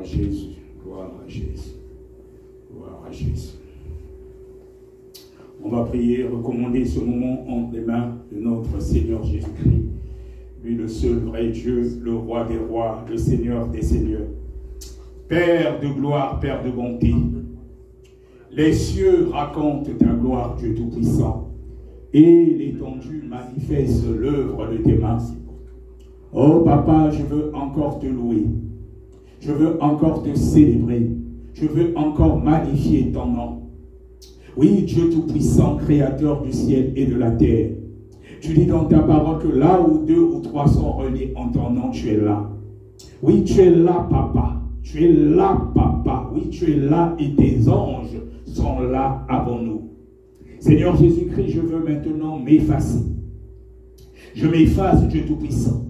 à Jésus, gloire à Jésus, gloire à Jésus. On va prier, recommander ce moment entre les mains de notre Seigneur Jésus-Christ, lui le seul vrai Dieu, le roi des rois, le Seigneur des seigneurs. Père de gloire, Père de bonté, les cieux racontent ta gloire, Dieu Tout-Puissant, et l'étendue manifeste l'œuvre de tes mains. Oh Papa, je veux encore te louer, je veux encore te célébrer, je veux encore magnifier ton nom. Oui, Dieu Tout-Puissant, Créateur du ciel et de la terre. Tu dis dans ta parole que là où 2 ou 3 sont réunis en ton nom, tu es là. Oui, tu es là, Papa. Tu es là, Papa. Oui, tu es là et tes anges sont là avant nous. Seigneur Jésus-Christ, je veux maintenant m'effacer. Je m'efface, Dieu Tout-Puissant.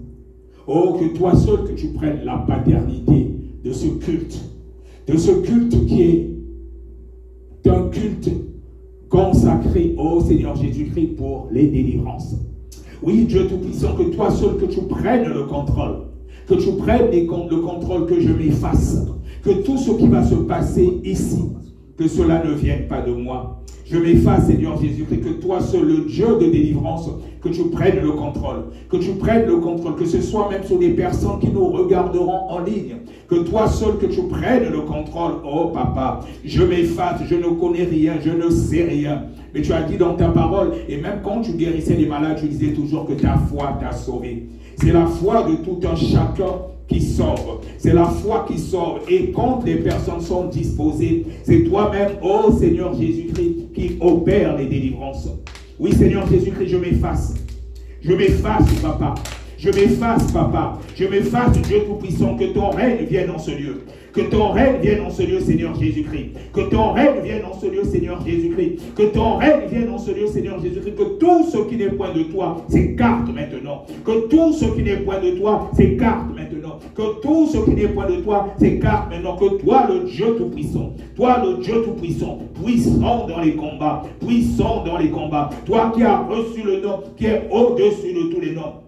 Oh, que toi seul, que tu prennes la paternité de ce culte qui est un culte consacré au Seigneur Jésus-Christ pour les délivrances. Oui, Dieu Tout-Puissant, que toi seul, que tu prennes le contrôle. Que tu prennes le contrôle, que je m'efface. Que tout ce qui va se passer ici, que cela ne vienne pas de moi. Je m'efface, Seigneur Jésus-Christ, que toi seul, le Dieu de délivrance, que tu prennes le contrôle. Que tu prennes le contrôle, que ce soit même sur des personnes qui nous regarderont en ligne. Que toi seul, que tu prennes le contrôle. Oh Papa, je m'efface, je ne connais rien, je ne sais rien. Mais tu as dit dans ta parole, et même quand tu guérissais les malades, tu disais toujours que ta foi t'a sauvé. C'est la foi de tout un chacun qui sauve. C'est la foi qui sauve. Et quand les personnes sont disposées, c'est toi-même, oh Seigneur Jésus-Christ, qui opère les délivrances. Oui, Seigneur Jésus-Christ, je m'efface. Je m'efface, Papa. Je m'efface, Papa. Je m'efface, Dieu Tout-Puissant, que ton règne vienne dans ce lieu. Que ton règne vienne dans ce lieu, Seigneur Jésus-Christ. Que ton règne vienne dans ce lieu, Seigneur Jésus-Christ. Que ton règne vienne dans ce lieu, Seigneur Jésus-Christ. Que tout ce qui n'est point de toi s'écarte maintenant. Que tout ce qui n'est point de toi s'écarte maintenant. Que tout ce qui n'est point de toi s'écarte maintenant. Que toi, le Dieu Tout-Puissant, toi, le Dieu Tout-Puissant, puissant dans les combats, puissant dans les combats. Toi qui as reçu le nom qui est au-dessus de tous les noms.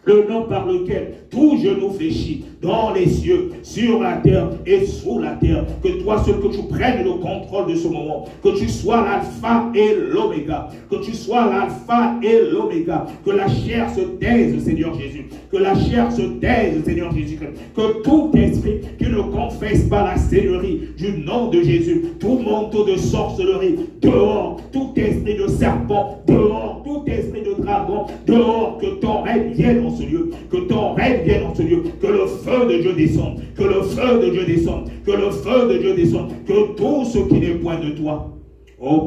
Le nom par lequel tout genou fléchit dans les cieux, sur la terre et sous la terre. Que toi seul, que tu prennes le contrôle de ce moment. Que tu sois l'alpha et l'oméga. Que tu sois l'alpha et l'oméga. Que la chair se taise, Seigneur Jésus. Que la chair se taise, Seigneur Jésus. Que tout esprit qui ne confesse pas la seigneurie du nom de Jésus, tout manteau de sorcellerie, dehors. Tout esprit de serpent, dehors. Tout esprit de dragon, dehors. Que ton règne vienne dans ce lieu. Que ton règne vienne dans ce lieu. Que le feu de Dieu descende. Que le feu de Dieu descende. Que le feu de Dieu descende. Que tout ce qui n'est point de toi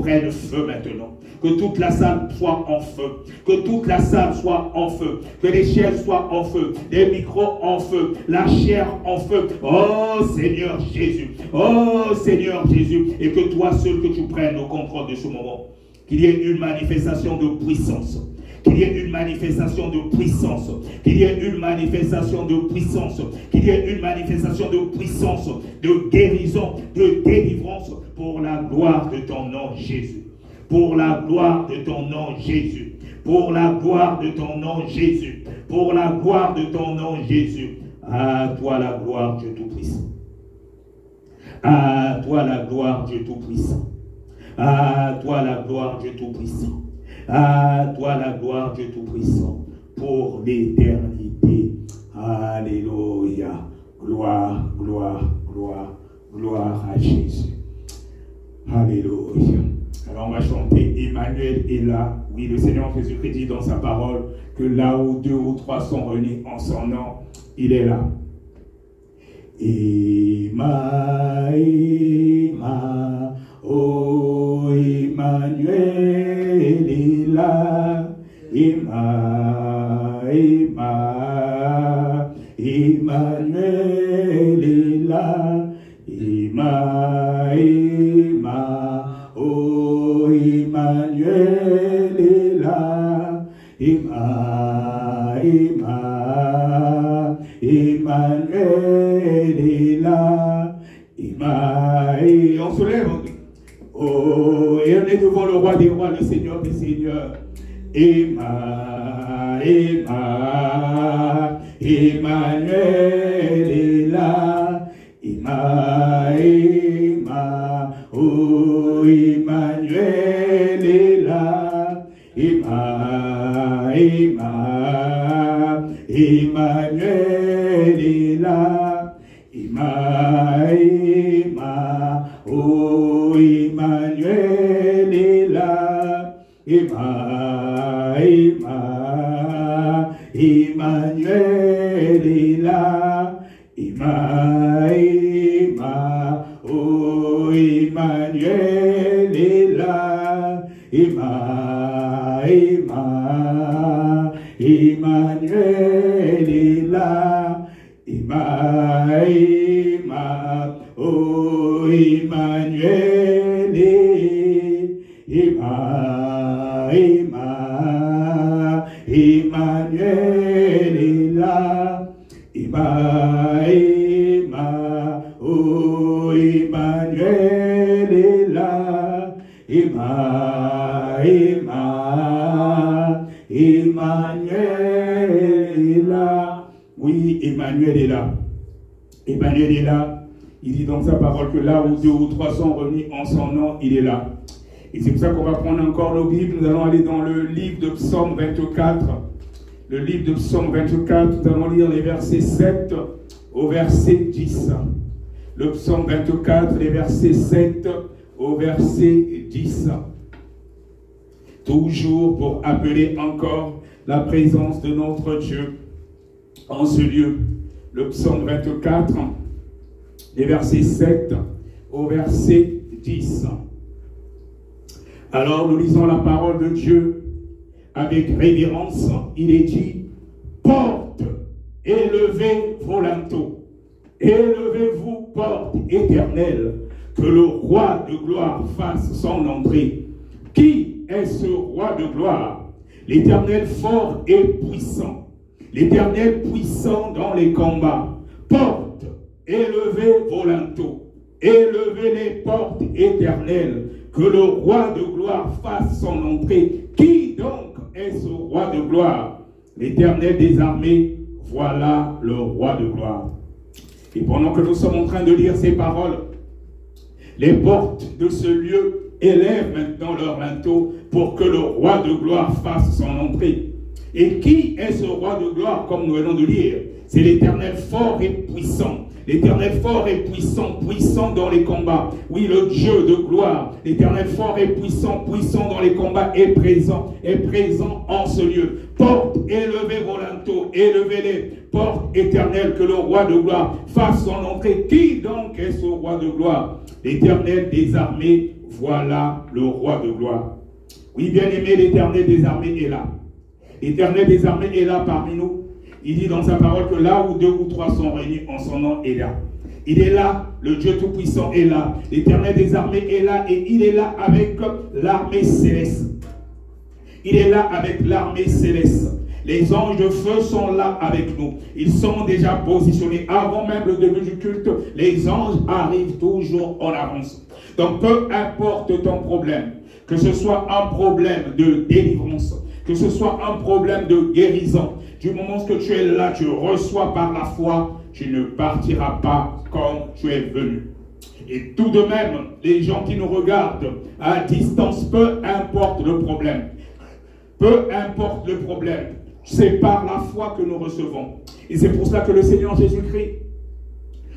prenne feu maintenant. Que toute la salle soit en feu. Que toute la salle soit en feu. Que les chaises soient en feu. Les micros en feu. La chair en feu. Oh Seigneur Jésus. Oh Seigneur Jésus. Et que toi seul, que tu prennes le contrôle de ce moment. Qu'il y ait une manifestation de puissance. Qu'il y ait une manifestation de puissance. Qu'il y ait une manifestation de puissance. Qu'il y ait une manifestation de puissance, de guérison, de délivrance pour la gloire de ton nom, Jésus. Pour la gloire de ton nom, Jésus. Pour la gloire de ton nom, Jésus. Pour la gloire de ton nom, Jésus. À toi la gloire, Dieu Tout-Puissant. À toi la gloire, Dieu Tout-Puissant. À toi la gloire, Dieu Tout-Puissant. À toi la gloire, Dieu Tout-Puissant, pour l'éternité. Alléluia. Gloire, gloire, gloire, gloire à Jésus. Alléluia. Alors on va chanter Emmanuel est là. Oui, le Seigneur Jésus-Christ dit dans sa parole que là où 2 ou 3 sont réunis en son nom, il est là. Oh Emmanuel est là, Emmanuel est là, oh Emmanuel est là, Emmanuel est là, et on se lève. Oh, et on est devant le roi des rois, le Seigneur des seigneurs. Emmanuel est là. oh Emmanuel est là. Emmanuel est là. Oh Emmanuel est là. Emmanuel est là. Oh Emmanuel est là. Emmanuel est là. Oh Emmanuel est Emmanuel est là. Oh Emmanuel est là. Emmanuel est là. Oui, Emmanuel est là. Emmanuel est là. Il dit dans sa parole que là où 2 ou 3 sont réunis en son nom, il est là. Et c'est pour ça qu'on va prendre encore nos Bibles. Nous allons aller dans le livre de Psaume 24. Le livre de Psaume 24, nous allons lire les versets 7 au verset 10. Le Psaume 24, les versets 7 au verset 10. Toujours pour appeler encore la présence de notre Dieu en ce lieu. Le Psaume 24, les versets 7 au verset 10. Alors nous lisons la parole de Dieu avec révérence. Il est dit: porte, élevez vos linteaux, élevez-vous, porte éternelle, que le roi de gloire fasse son entrée. Qui est ce roi de gloire? L'Éternel fort et puissant, l'Éternel puissant dans les combats. Porte, élevez vos linteaux, élevez les portes éternelles, que le roi de gloire fasse son entrée. Qui donc est ce roi de gloire? L'Éternel des armées, voilà le roi de gloire. Et pendant que nous sommes en train de lire ces paroles, les portes de ce lieu élèvent maintenant leurs linteaux pour que le roi de gloire fasse son entrée. Et qui est ce roi de gloire, comme nous venons de lire? C'est l'Éternel fort et puissant. L'Éternel fort et puissant, puissant dans les combats. Oui, le Dieu de gloire. L'Éternel fort et puissant, puissant dans les combats est présent en ce lieu. Porte, élevez vos linteaux, élevez-les. Porte éternelle, que le roi de gloire fasse son entrée. Qui donc est ce roi de gloire? L'Éternel des armées, voilà le roi de gloire. Oui, bien-aimé, l'Éternel des armées est là. L'Éternel des armées est là parmi nous. Il dit dans sa parole que là où 2 ou 3 sont réunis en son nom, est là. Il est là, le Dieu Tout-Puissant est là. L'Éternel des armées est là et il est là avec l'armée céleste. Il est là avec l'armée céleste. Les anges de feu sont là avec nous. Ils sont déjà positionnés. Avant même le début du culte, les anges arrivent toujours en avance. Donc peu importe ton problème, que ce soit un problème de délivrance, que ce soit un problème de guérison, du moment que tu es là, tu reçois par la foi, tu ne partiras pas comme tu es venu. Et tout de même, les gens qui nous regardent à distance, peu importe le problème, c'est par la foi que nous recevons. Et c'est pour cela que le Seigneur Jésus-Christ,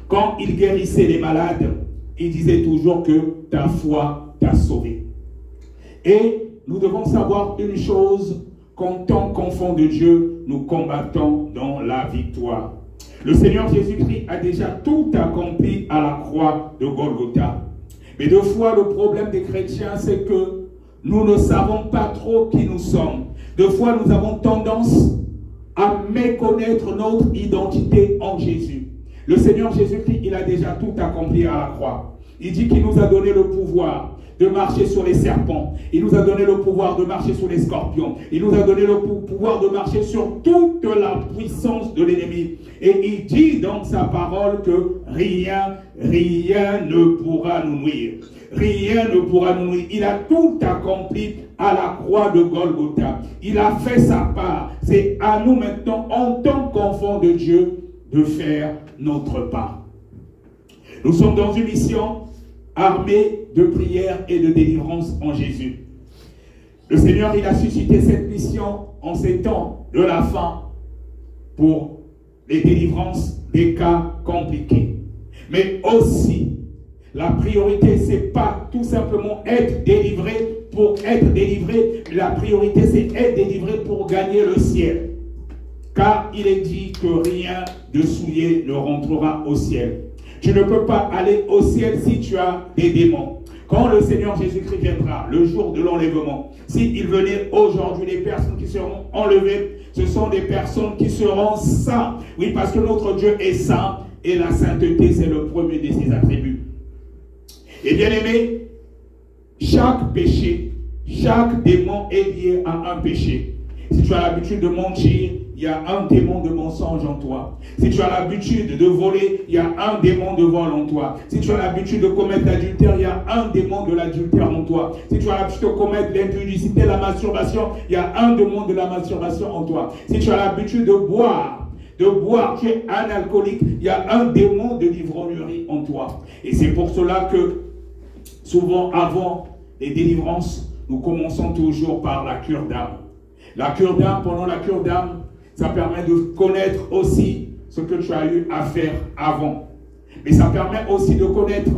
quand il guérissait les malades, il disait toujours que ta foi t'a sauvé. Et nous devons savoir une chose, qu'en tant qu'enfants de Dieu, nous combattons dans la victoire. Le Seigneur Jésus-Christ a déjà tout accompli à la croix de Golgotha. Mais deux fois, le problème des chrétiens, c'est que nous ne savons pas trop qui nous sommes. Deux fois, nous avons tendance à méconnaître notre identité en Jésus. Le Seigneur Jésus-Christ, il a déjà tout accompli à la croix. Il dit qu'il nous a donné le pouvoir de marcher sur les serpents. Il nous a donné le pouvoir de marcher sur les scorpions. Il nous a donné le pouvoir de marcher sur toute la puissance de l'ennemi. Et il dit dans sa parole que rien ne pourra nous nuire. Rien ne pourra nous nuire. Il a tout accompli à la croix de Golgotha. Il a fait sa part. C'est à nous maintenant, en tant qu'enfants de Dieu, de faire notre part. Nous sommes dans une mission armée de prière et de délivrance en Jésus. Le Seigneur, il a suscité cette mission en ces temps de la fin pour les délivrances des cas compliqués. Mais aussi, la priorité, ce n'est pas tout simplement être délivré pour être délivré. La priorité, c'est être délivré pour gagner le ciel. Car il est dit que rien de souillé ne rentrera au ciel. Tu ne peux pas aller au ciel si tu as des démons. Quand le Seigneur Jésus-Christ viendra, le jour de l'enlèvement, s'il venait aujourd'hui, les personnes qui seront enlevées, ce sont des personnes qui seront saintes. Oui, parce que notre Dieu est saint et la sainteté, c'est le premier de ses attributs. Et bien aimé, chaque péché, chaque démon est lié à un péché. Si tu as l'habitude de mentir, il y a un démon de mensonge en toi. Si tu as l'habitude de voler, il y a un démon de vol en toi. Si tu as l'habitude de commettre l'adultère, il y a un démon de l'adultère en toi. Si tu as l'habitude de commettre l'impudicité, la masturbation, il y a un démon de la masturbation en toi. Si tu as l'habitude de boire, tu es un alcoolique, il y a un démon de l'ivrognerie en toi. Et c'est pour cela que souvent avant les délivrances, nous commençons toujours par la cure d'âme. La cure d'âme, pendant la cure d'âme, ça permet de connaître aussi ce que tu as eu à faire avant. Mais ça permet aussi de connaître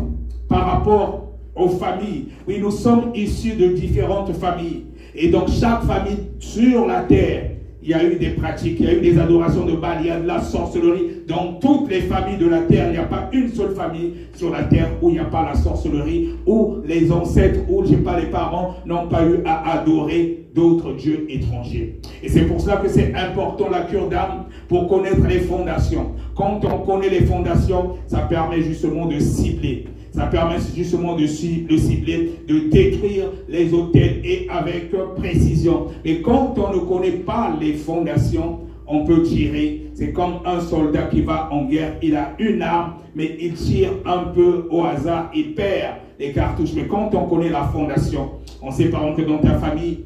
par rapport aux familles. Oui, nous sommes issus de différentes familles. Et donc chaque famille sur la terre, il y a eu des pratiques, il y a eu des adorations de Baal, il y a de la sorcellerie. Dans toutes les familles de la terre, il n'y a pas une seule famille sur la terre où il n'y a pas la sorcellerie, où les ancêtres, où les parents n'ont pas eu à adorer d'autres dieux étrangers. Et c'est pour cela que c'est important la cure d'âme pour connaître les fondations. Quand on connaît les fondations, ça permet justement de cibler. Ça permet justement de cibler, de détruire les autels et avec précision. Mais quand on ne connaît pas les fondations, on peut tirer. C'est comme un soldat qui va en guerre. Il a une arme, mais il tire un peu au hasard. Il perd les cartouches. Mais quand on connaît la fondation, on sait par exemple que dans ta famille,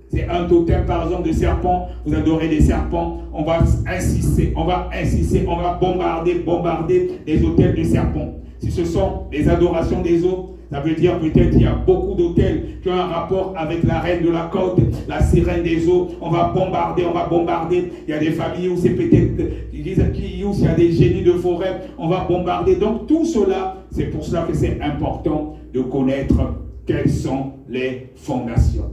c'est un totem par exemple de serpents. Vous adorez les serpents. On va insister, on va bombarder les autels de serpents. Si ce sont les adorations des eaux, ça veut dire peut-être qu'il y a beaucoup d'autels qui ont un rapport avec la reine de la côte, la sirène des eaux. On va bombarder. Il y a des familles où c'est peut-être, où il y a des génies de forêt, on va bombarder. Donc tout cela, c'est pour cela que c'est important de connaître quelles sont les fondations.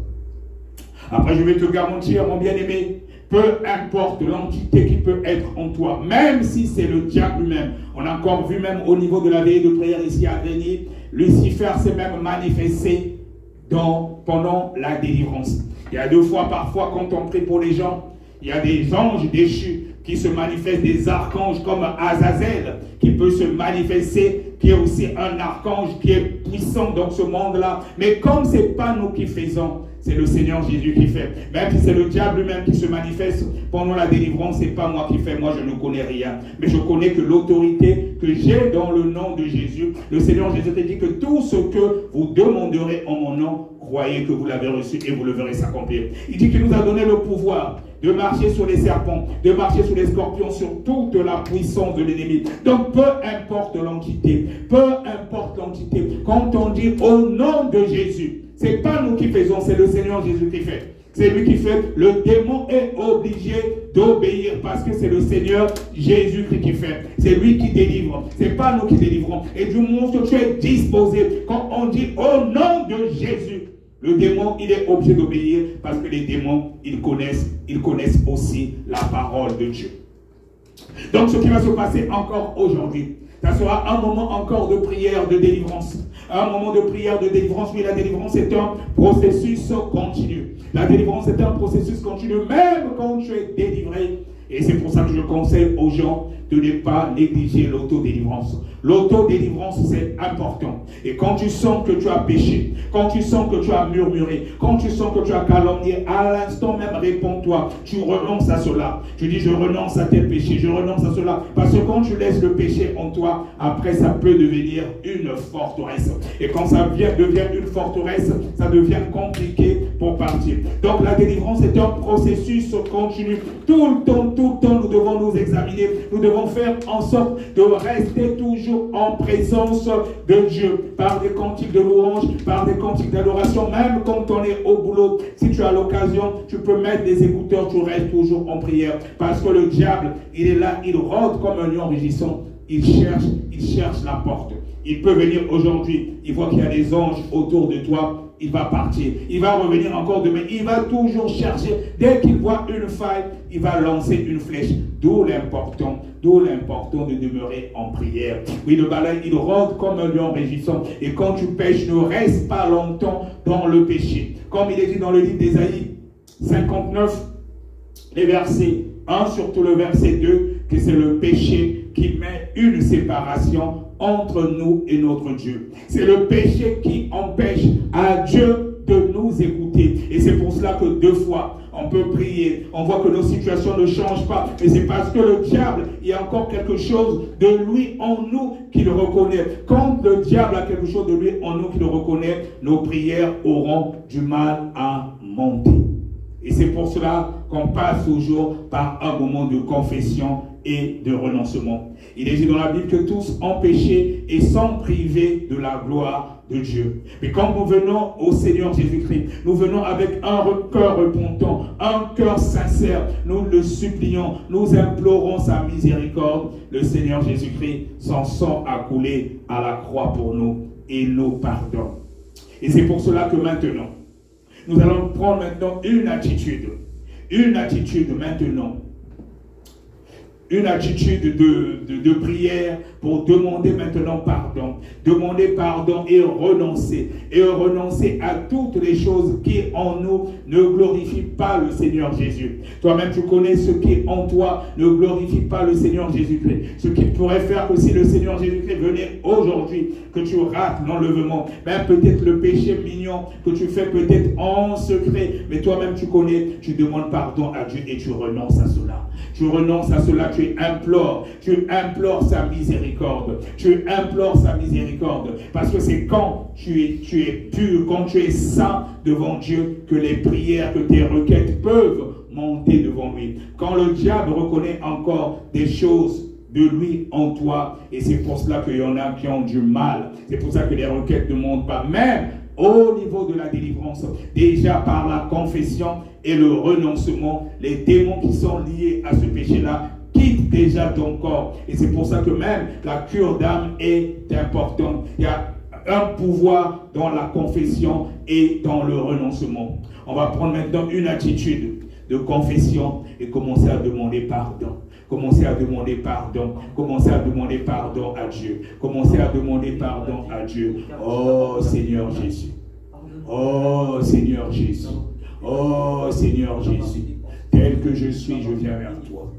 Après, je vais te garantir, mon bien-aimé, peu importe l'entité qui peut être en toi, même si c'est le diable lui-même. On a encore vu même au niveau de la veillée de prière ici à Grigny, Lucifer s'est même manifesté pendant la délivrance. Il y a deux fois, parfois, quand on prie pour les gens, il y a des anges déchus qui se manifestent, des archanges comme Azazel, qui peut se manifester, qui est aussi un archange qui est puissant dans ce monde-là. Mais comme ce n'est pas nous qui faisons, c'est le Seigneur Jésus qui fait. Même si c'est le diable lui-même qui se manifeste pendant la délivrance, ce n'est pas moi qui fais. Moi, je ne connais rien. Mais je connais que l'autorité que j'ai dans le nom de Jésus, le Seigneur Jésus te dit que tout ce que vous demanderez en mon nom, croyez que vous l'avez reçu et vous le verrez s'accomplir. Il dit qu'il nous a donné le pouvoir de marcher sur les serpents, de marcher sur les scorpions, sur toute la puissance de l'ennemi. Donc, peu importe l'entité, quand on dit au nom de Jésus, ce n'est pas nous qui faisons, c'est le Seigneur Jésus qui fait. C'est lui qui fait. Le démon est obligé d'obéir parce que c'est le Seigneur Jésus-Christ qui fait. C'est lui qui délivre. Ce n'est pas nous qui délivrons. Et du moment que tu es disposé, quand on dit au nom de Jésus, le démon, il est obligé d'obéir parce que les démons, ils connaissent aussi la parole de Dieu. Donc, ce qui va se passer encore aujourd'hui, ça sera un moment encore de prière, de délivrance. Un moment de prière, de délivrance. Oui, la délivrance est un processus continu. La délivrance est un processus continu, même quand tu es délivré. Et c'est pour ça que je conseille aux gens de ne pas négliger l'autodélivrance. L'autodélivrance, c'est important. Et quand tu sens que tu as péché, quand tu sens que tu as murmuré, quand tu sens que tu as calomnié, à l'instant même, réponds-toi. Tu renonces à cela. Tu dis, je renonce à tel péché, je renonce à cela. Parce que quand tu laisses le péché en toi, après, ça peut devenir une forteresse. Et quand ça devient une forteresse, ça devient compliqué pour partir. Donc la délivrance est un processus continu. Tout le temps, nous devons nous examiner. Nous devons faire en sorte de rester toujours en présence de Dieu. Par des cantiques de louange, par des cantiques d'adoration, même quand on est au boulot. Si tu as l'occasion, tu peux mettre des écouteurs, tu restes toujours en prière. Parce que le diable, il est là, il rôde comme un lion rugissant. Il cherche la porte. Il peut venir aujourd'hui, il voit qu'il y a des anges autour de toi, il va partir. Il va revenir encore demain. Il va toujours chercher. Dès qu'il voit une faille, il va lancer une flèche. D'où l'important de demeurer en prière. Oui, le balai, il rôde comme un lion rugissant. Et quand tu pêches, ne reste pas longtemps dans le péché. Comme il est dit dans le livre d'Ésaïe 59, les versets 1, surtout le verset 2, que c'est le péché qui met une séparation entre nous et notre Dieu. C'est le péché qui empêche à Dieu de nous écouter. Et c'est pour cela que deux fois, on peut prier. On voit que nos situations ne changent pas. Mais c'est parce que le diable, il y a encore quelque chose de lui en nous qu'il reconnaît. Quand le diable a quelque chose de lui en nous qu'il reconnaît, nos prières auront du mal à monter. Et c'est pour cela qu'on passe toujours par un moment de confession et de renoncement. Il est dit dans la Bible que tous ont péché et sont privés de la gloire de Dieu. Mais quand nous venons au Seigneur Jésus-Christ, nous venons avec un cœur repentant, un cœur sincère, nous le supplions, nous implorons sa miséricorde. Le Seigneur Jésus-Christ, son sang a coulé à la croix pour nous et nous pardonne. Et c'est pour cela que maintenant, nous allons prendre maintenant une attitude maintenant. Une attitude de prière pour demander maintenant pardon. Demander pardon et renoncer. Et renoncer à toutes les choses qui en nous ne glorifient pas le Seigneur Jésus. Toi-même tu connais ce qui en toi ne glorifie pas le Seigneur Jésus-Christ. Ce qui pourrait faire que si le Seigneur Jésus-Christ venait aujourd'hui, que tu rates l'enlèvement, même peut-être le péché mignon que tu fais peut-être en secret, mais toi-même tu connais, tu demandes pardon à Dieu et tu renonces à cela. Tu renonces à cela, tu implores sa miséricorde. Tu implores sa miséricorde. Parce que c'est quand tu es pur, quand tu es saint devant Dieu, que les prières, que tes requêtes peuvent monter devant lui. Quand le diable reconnaît encore des choses de lui en toi, et c'est pour cela qu'il y en a qui ont du mal. C'est pour ça que les requêtes ne montent pas. Même au niveau de la délivrance, déjà par la confession et le renoncement, les démons qui sont liés à ce péché-là quittent déjà ton corps. Et c'est pour ça que même la cure d'âme est importante. Il y a un pouvoir dans la confession et dans le renoncement. On va prendre maintenant une attitude de confession et commencer à demander pardon. Commencez à demander pardon. Commencez à demander pardon à Dieu. Commencez à demander pardon à Dieu. Oh Seigneur Jésus. Oh Seigneur Jésus. Oh Seigneur Jésus. Tel que je suis, je viens vers toi.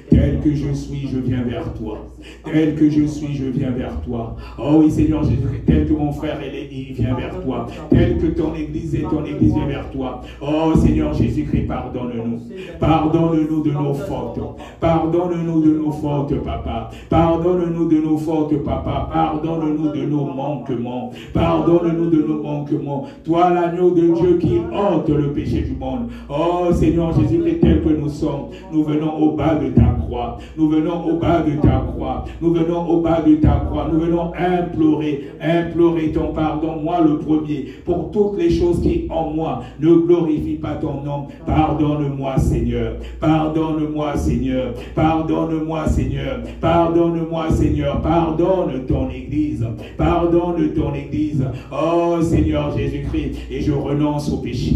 Tel que je suis, je viens vers toi. Tel que je suis, je viens vers toi. Oh oui, Seigneur Jésus, tel que mon frère il vient vers toi. Tel que ton église vient vers toi. Oh Seigneur Jésus-Christ, pardonne-nous. Pardonne-nous de nos fautes. Pardonne-nous de nos fautes, Papa. Pardonne-nous de nos fautes, Papa. Pardonne-nous de nos manquements. Pardonne-nous de nos manquements. Toi, l'agneau de Dieu qui ôte le péché du monde. Oh Seigneur Jésus-Christ, tel que nous sommes, nous venons au bas de ta croix. Nous venons au bas de ta croix. Nous venons au bas de ta croix. Nous venons implorer ton pardon, moi le premier, pour toutes les choses qui en moi ne glorifient pas ton nom. Pardonne-moi, Seigneur. Pardonne-moi, Seigneur. Pardonne-moi, Seigneur. Pardonne-moi, Seigneur. Pardonne ton Église. Pardonne ton Église. Oh Seigneur Jésus-Christ. Et je renonce au péché.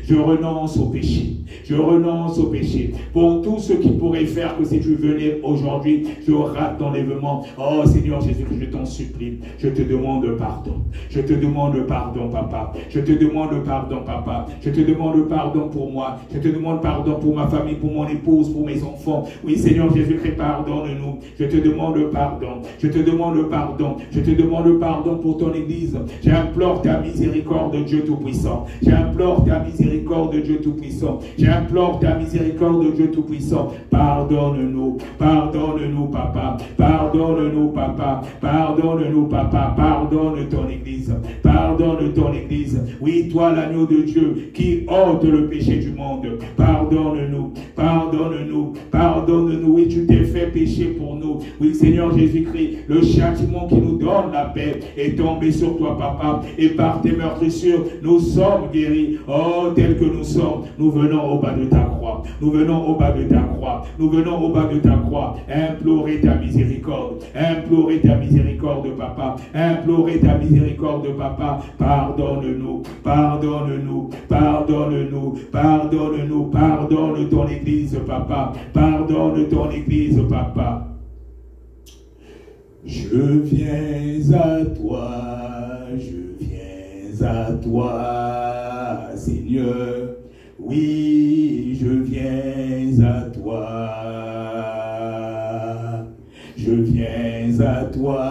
Je renonce au péché. Je renonce au péché. Pour tout ce qui pourrait faire que si tu venais aujourd'hui, je rate l'enlèvement. Oh Seigneur Jésus-Christ, je t'en supplie. Je te demande pardon. Je te demande pardon, Papa. Je te demande pardon, Papa. Je te demande pardon pour moi. Je te demande pardon pour ma famille, pour mon épouse, pour mes enfants. Oui, Seigneur Jésus-Christ, pardonne-nous. Je te demande pardon. Je te demande pardon. Je te demande pardon pour ton Église. J'implore ta miséricorde, Dieu Tout-Puissant. J'implore ta miséricorde. miséricorde, Dieu Tout-Puissant. J'implore ta miséricorde, Dieu Tout-Puissant. Pardonne-nous, pardonne-nous, Papa. Pardonne-nous, Papa. Pardonne-nous, Papa. Pardonne ton Église. Pardonne ton Église. Oui, toi, l'agneau de Dieu, qui ôte le péché du monde. Pardonne-nous, pardonne-nous, pardonne-nous. Oui, tu t'es fait pécher pour nous. Oui, Seigneur Jésus-Christ, le châtiment qui nous donne la paix est tombé sur toi, Papa. Et par tes meurtrissures, nous sommes guéris. Oh, tel que nous sommes, nous venons au bas de ta croix. Nous venons au bas de ta croix. Nous venons au bas de ta croix. Implorer ta miséricorde. Implorer ta miséricorde, Papa. Implorer ta miséricorde, Papa. Pardonne-nous. Pardonne-nous. Pardonne-nous. Pardonne-nous. Pardonne ton Église, Papa. Pardonne ton Église, Papa. Je viens à toi, je viens à toi, Seigneur. Oui, je viens à toi. Je viens à toi,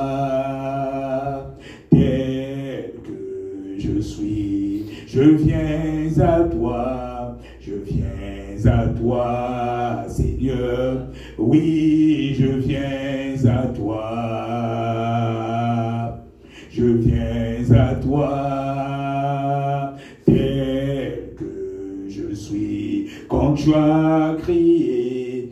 tel que je suis. Je viens à toi, je viens à toi, Seigneur. Oui, je viens à toi. Je viens à toi, tel que je suis. Quand tu as crié,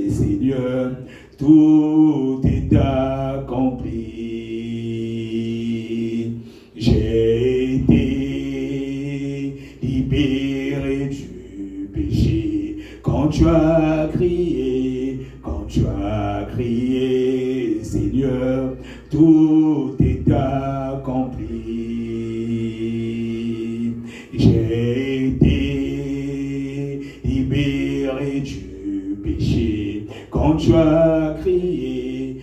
Seigneur, tout est accompli. J'ai été libéré du péché. Quand tu as crié, Seigneur, tout est accompli. J'ai été libéré du péché. Quand tu as crié,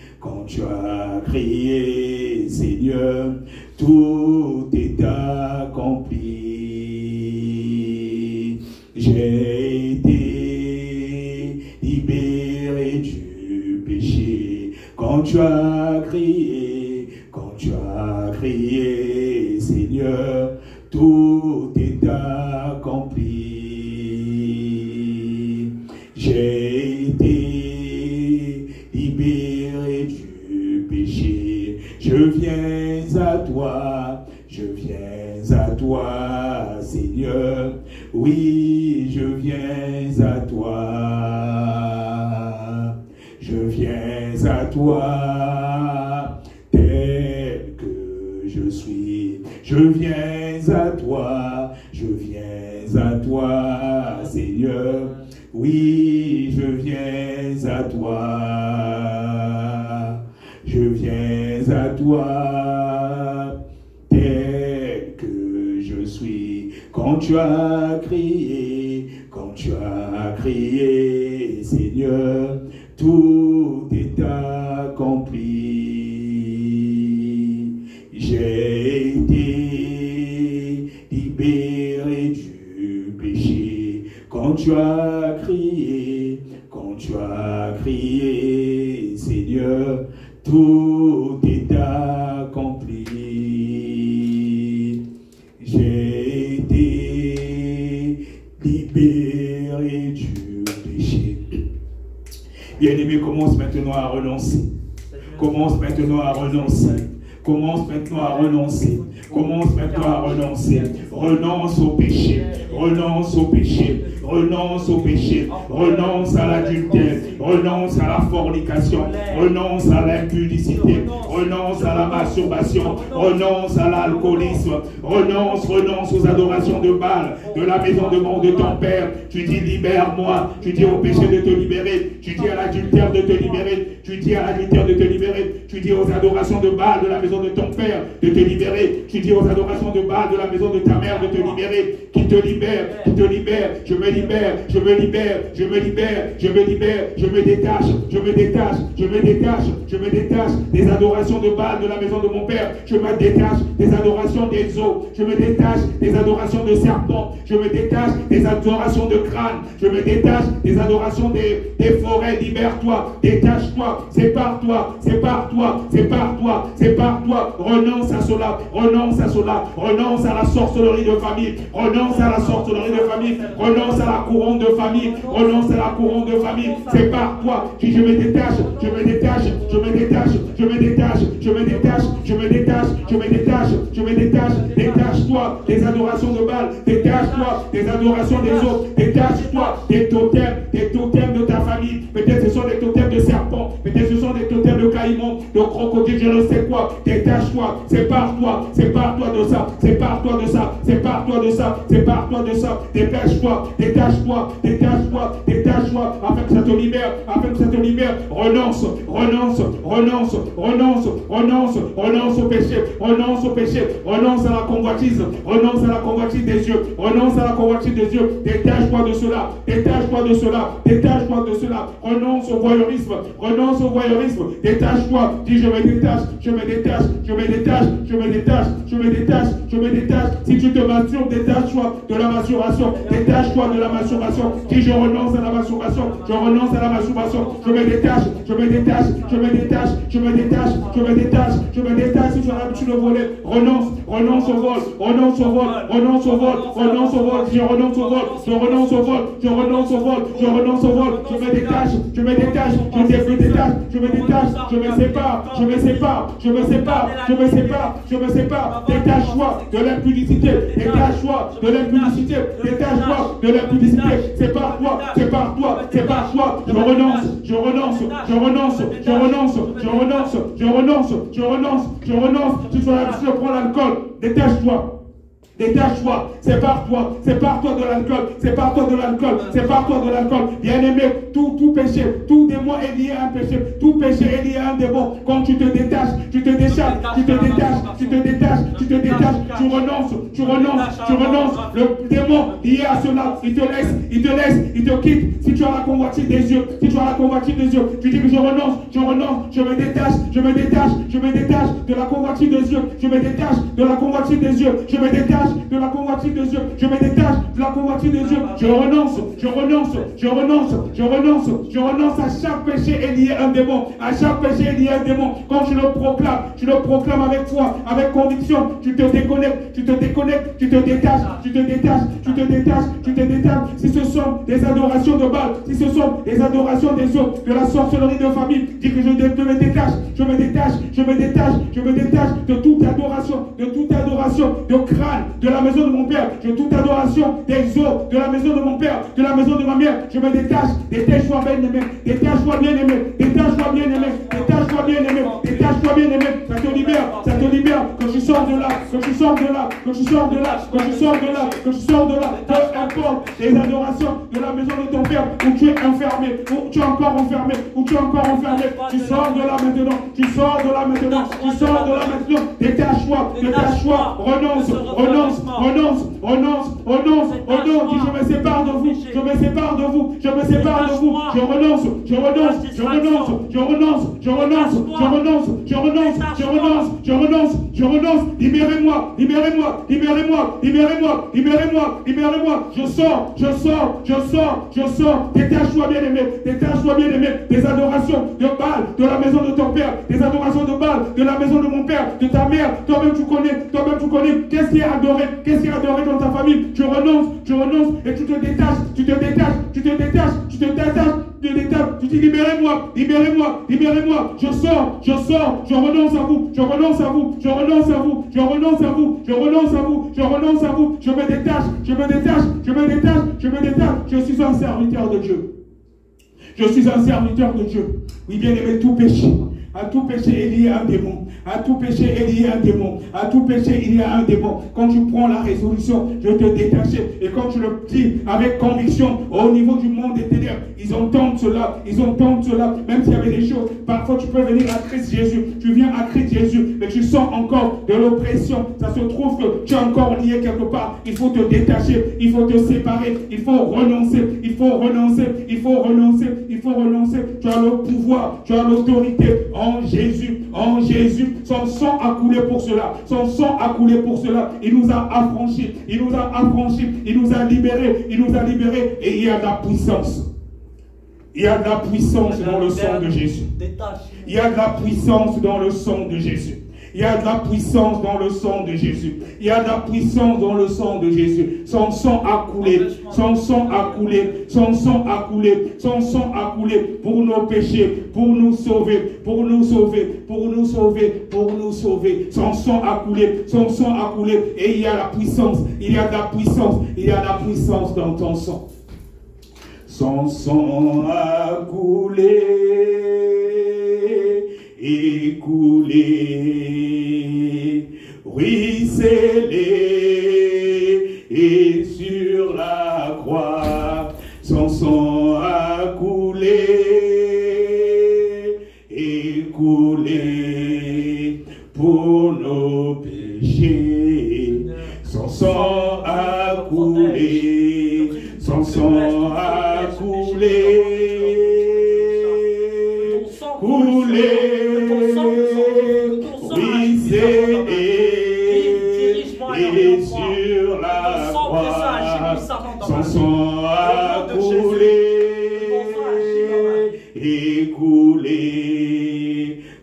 Seigneur, tout est accompli. J'ai été libéré du péché. Quand tu as crié, Seigneur, tout est accompli. J'ai été libéré du péché. Je viens à toi, Seigneur. Oui, je viens à toi. Je viens à toi, tel que je suis. Je viens à toi, Seigneur. Oui, je viens à toi. Je viens à toi, tel que je suis. Quand tu as crié, Seigneur, tout est accompli. J'ai été libéré du péché. Quand tu as crié, Seigneur, tout est accompli. J'ai été libéré du péché. Bien-aimé, commence maintenant à renoncer. Commence maintenant à renoncer. Commence maintenant à renoncer. Commence maintenant à renoncer. Renonce au péché. Renonce au péché. Renonce au péché. Renonce à l'adultère. Renonce à la fornication. Renonce à l'impudicité. Renonce à la masturbation. Renonce à l'alcoolisme. Renonce aux adorations de Baal, de la maison de ton père. Tu dis libère-moi. Tu dis au péché de te libérer. Tu dis à l'adultère de te libérer. Tu dis à l'adultère de te libérer. Tu dis aux adorations de Baal, de la maison de ton père, de te libérer. Tu dis aux adorations de Baal, de la maison de ta mère, de te libérer. Qui te libère, qui te libère. Je me libère, je me libère, je me libère, je me libère, je me détache, je me détache, je me détache, je me détache des adorations de Baal, de la maison de mon père. Je me détache des adorations des eaux. Je me détache des adorations de serpents. Je me détache des adorations de crâne. Je me détache des adorations des forêts. Libère-toi, détache-toi, sépare-toi, sépare-toi. toi, c'est par toi, c'est par toi. Renonce à cela, renonce à cela, renonce à la sorcellerie de famille, renonce à la sorcellerie de famille, renonce à la couronne de famille, renonce à la couronne de famille. C'est par toi que je me détache, je me détache, je me détache, je me détache, je me détache, je me détache, je me détache, je me détache. Détache-toi des adorations de Baal, détache-toi des adorations des autres, détache-toi des totems de ta famille. Peut-être ce sont des totems de serpents, peut-être ce sont des totems de caïmans, de crocodiles, je ne sais quoi. Détache-toi, c'est par toi de ça, c'est par toi de ça, c'est par toi de ça, c'est par toi de ça. Détache-toi, détache-toi, détache-toi, détache-toi, afin que ça te libère, afin que ça te libère. Renonce, renonce, renonce, renonce, renonce, renonce au péché, renonce au péché, renonce à la convoitise, renonce à la convoitise des yeux, renonce à la convoitise des yeux. Détache-toi de cela, détache-toi de cela, détache-toi de cela. Renonce au voyeurisme, renonce au voyeurisme. Détache-toi, dis je me détache, je me détache, je me détache, je me détache, je me détache, je me détache. Si tu te masturbes, détache-toi de la masturbation, détache-toi de la masturbation. Dis je renonce à la masturbation, je renonce à la masturbation, je me détache, je me détache, je me détache, je me détache, je me détache, je me détache. Si tu as l'habitude de voler, renonce, renonce au vol, renonce au vol, renonce au vol, renonce au vol, je renonce au vol, je renonce au vol, je renonce au vol, je renonce au vol, je me détache, je me détache, je me détache, je me détache, je me sépare, je me sépare, je me sépare, je me sépare, je me sépare. Détache-toi de l'impudicité, détache-toi de l'impudicité, détache-toi de l'impudicité. C'est par toi, c'est par toi, c'est par toi. Je renonce, je renonce, je renonce, je renonce, je renonce, je renonce, je renonce, je renonce. Si tu as l'habitude de prendre l'alcool, détache-toi. Détache-toi, c'est par toi de l'alcool, c'est par toi de l'alcool, c'est par toi de l'alcool. Bien-aimé, tout péché, tout démon est lié à un péché, tout péché est lié à un démon. Quand tu te détaches, tu te déchattes, tu te détaches, tu te détaches, tu te détaches, tu renonces, tu renonces, tu renonces. Le démon lié à cela, il te laisse, il te laisse, il te quitte. Si tu as la convoitise des yeux, si tu as la convoitise des yeux, tu dis que je renonce, je me détache, je me détache, je me détache de la convoitise des yeux, je me détache de la convoitise des yeux, je me détache de la convoitise des yeux, je me détache de la convoitise des yeux, je renonce, je renonce, je renonce, je renonce, je renonce. À chaque péché est lié un démon, à chaque péché est lié un démon. Quand tu le proclames avec foi, avec conviction, tu te déconnectes, tu te déconnectes, tu te détaches, tu te détaches, tu te détaches, tu te détaches. Si ce sont des adorations de Baal, si ce sont des adorations des autres, de la sorcellerie de famille, dis que je me détache, je me détache, je me détache, je me détache de toute adoration de crâne, de la maison de mon père, de toute adoration des os, de la maison de mon père, de la maison de ma mère. Je me détache, détache-toi bien-aimé, détache-toi bien-aimé, détache-toi bien-aimé, détache-toi bien-aimé, détache-toi bien-aimé. Ça te libère, que je sors de là, que je sors de là, que je sors de là, que je sors de là, que je sors de là. Peu importe les adorations de la maison de ton père, où tu es enfermé, où tu es encore enfermé, où tu es encore enfermé. Tu sors de là maintenant, tu sors de là maintenant, tu sors de là maintenant. Détache-toi, détache-toi, renonce, renonce, renonce, renonce, renonce, renonce. Dis je me sépare de vous, je me sépare de vous, je me sépare de vous, je renonce, je renonce, je renonce, je renonce, je renonce, je renonce, je renonce, je renonce, je renonce, je renonce. Libérez-moi, libérez-moi, libérez-moi, libérez-moi, libérez-moi, libérez-moi. Je sors, je sors, je sors, je sors. Détache-toi bien-aimé, détache-toi bien-aimé des adorations de Baal, de la maison de ton père, des adorations de Baal, de la maison de mon père, de ta mère. Toi-même tu connais, qu'est-ce qui est adoré, qu'est-ce qui est adoré dans ta famille. Tu renonces et tu te détaches, tu te détaches, tu te détaches, tu te détaches. Tu dis libérez-moi, libérez-moi, libérez-moi. Je sors, je renonce à vous, je renonce à vous, je renonce à vous, je renonce à vous, je renonce à vous, je renonce à vous. Je me détache, je me détache, je me détache, je me détache. Je suis un serviteur de Dieu. Je suis un serviteur de Dieu. Oui, bien aimé, tout péché. À tout péché, il y a un démon. À tout péché, il y a un démon. À tout péché, il y a un démon. Quand tu prends la résolution de te détacher, et quand tu le dis avec conviction, au niveau du monde des ténèbres, ils entendent cela, même s'il y avait des choses. Parfois, tu peux venir à Christ Jésus. Tu viens à Christ Jésus, mais tu sens encore de l'oppression. Ça se trouve que tu es encore lié quelque part. Il faut te détacher, il faut te séparer, il faut renoncer, il faut renoncer, il faut renoncer, il faut renoncer. Tu as le pouvoir, tu as l'autorité. En Jésus, son sang a coulé pour cela. Son sang a coulé pour cela. Il nous a affranchis, il nous a affranchis, il nous a libérés, et il y a de la puissance. Il y a de la puissance dans le sang de Jésus. Il y a de la puissance dans le sang de Jésus. Il y a de la puissance dans le sang de Jésus. Il y a de la puissance dans le sang de Jésus. Son sang a coulé. Son sang a coulé. Son sang a coulé. Son sang a coulé pour nos péchés, pour nous sauver, pour nous sauver, pour nous sauver, pour nous sauver. Son sang a coulé. Son sang a coulé. Et il y a la puissance. Il y a de la puissance. Il y a de la puissance dans ton sang. Son sang a coulé. Écoulé, ruisselé, et sur la croix, son sang a coulé, écoulé, pour nos péchés. Son sang a coulé, son sang a coulé, coulé. Et sur la croix, son sang a coulé, écoulé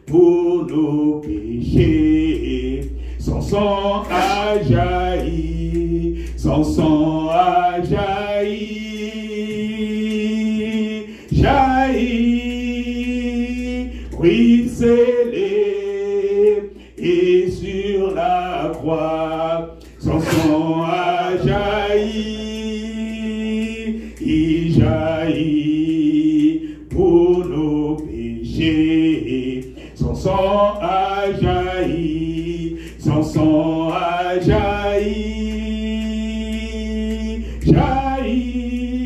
pour nos péchés. Son sang a jailli, son sang a jailli, jailli, ruisselé, et sur la croix, son sang a jailli, il jaillit pour nos péchés. Son sang a jailli, son sang a jailli, jailli,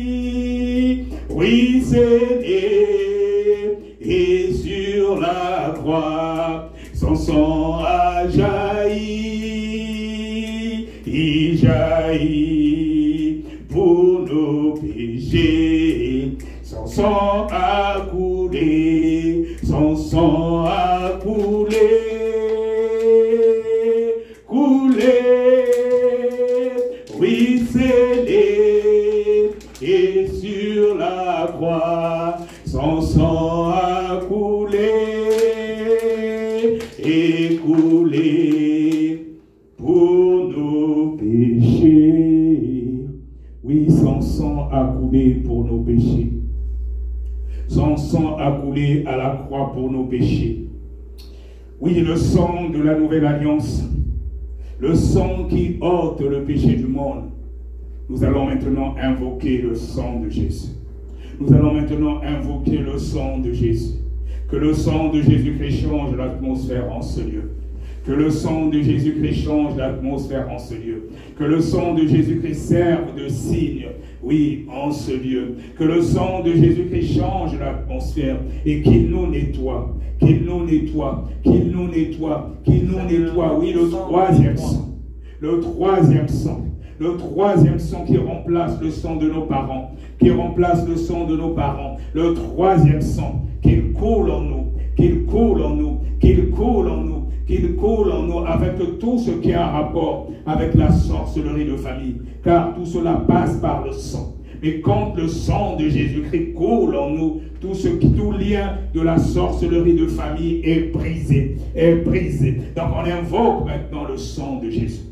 ruisselé, et sur la croix, son sang a jailli, il jaillit pour nos péchés. Son sang a coulé, son sang a coulé, coulé, ruisselé, et sur la croix, son sang a coulé, écoulé pour nos péchés. Oui, son sang a coulé pour nos péchés. Son sang a coulé à la croix pour nos péchés. Oui, le sang de la nouvelle alliance, le sang qui ôte le péché du monde. Nous allons maintenant invoquer le sang de Jésus. Nous allons maintenant invoquer le sang de Jésus. Que le sang de Jésus-Christ change l'atmosphère en ce lieu. Que le sang de Jésus-Christ change l'atmosphère en ce lieu. Que le sang de Jésus-Christ serve de signe, oui, en ce lieu. Que le sang de Jésus-Christ change l'atmosphère et qu'il nous nettoie. Qu'il nous nettoie. Qu'il nous nettoie. Qu'il nous nettoie. Oui, le troisième sang. Le troisième sang. Le troisième sang qui remplace le sang de nos parents. Qui remplace le sang de nos parents. Le troisième sang. Qu'il coule en nous. Qu'il coule en nous. Qu'il coule en nous. Qu'il coule en nous avec tout ce qui a un rapport avec la sorcellerie de famille. Car tout cela passe par le sang. Mais quand le sang de Jésus-Christ coule en nous, tout lien de la sorcellerie de famille est brisé. Est brisé. Donc on invoque maintenant le sang de Jésus.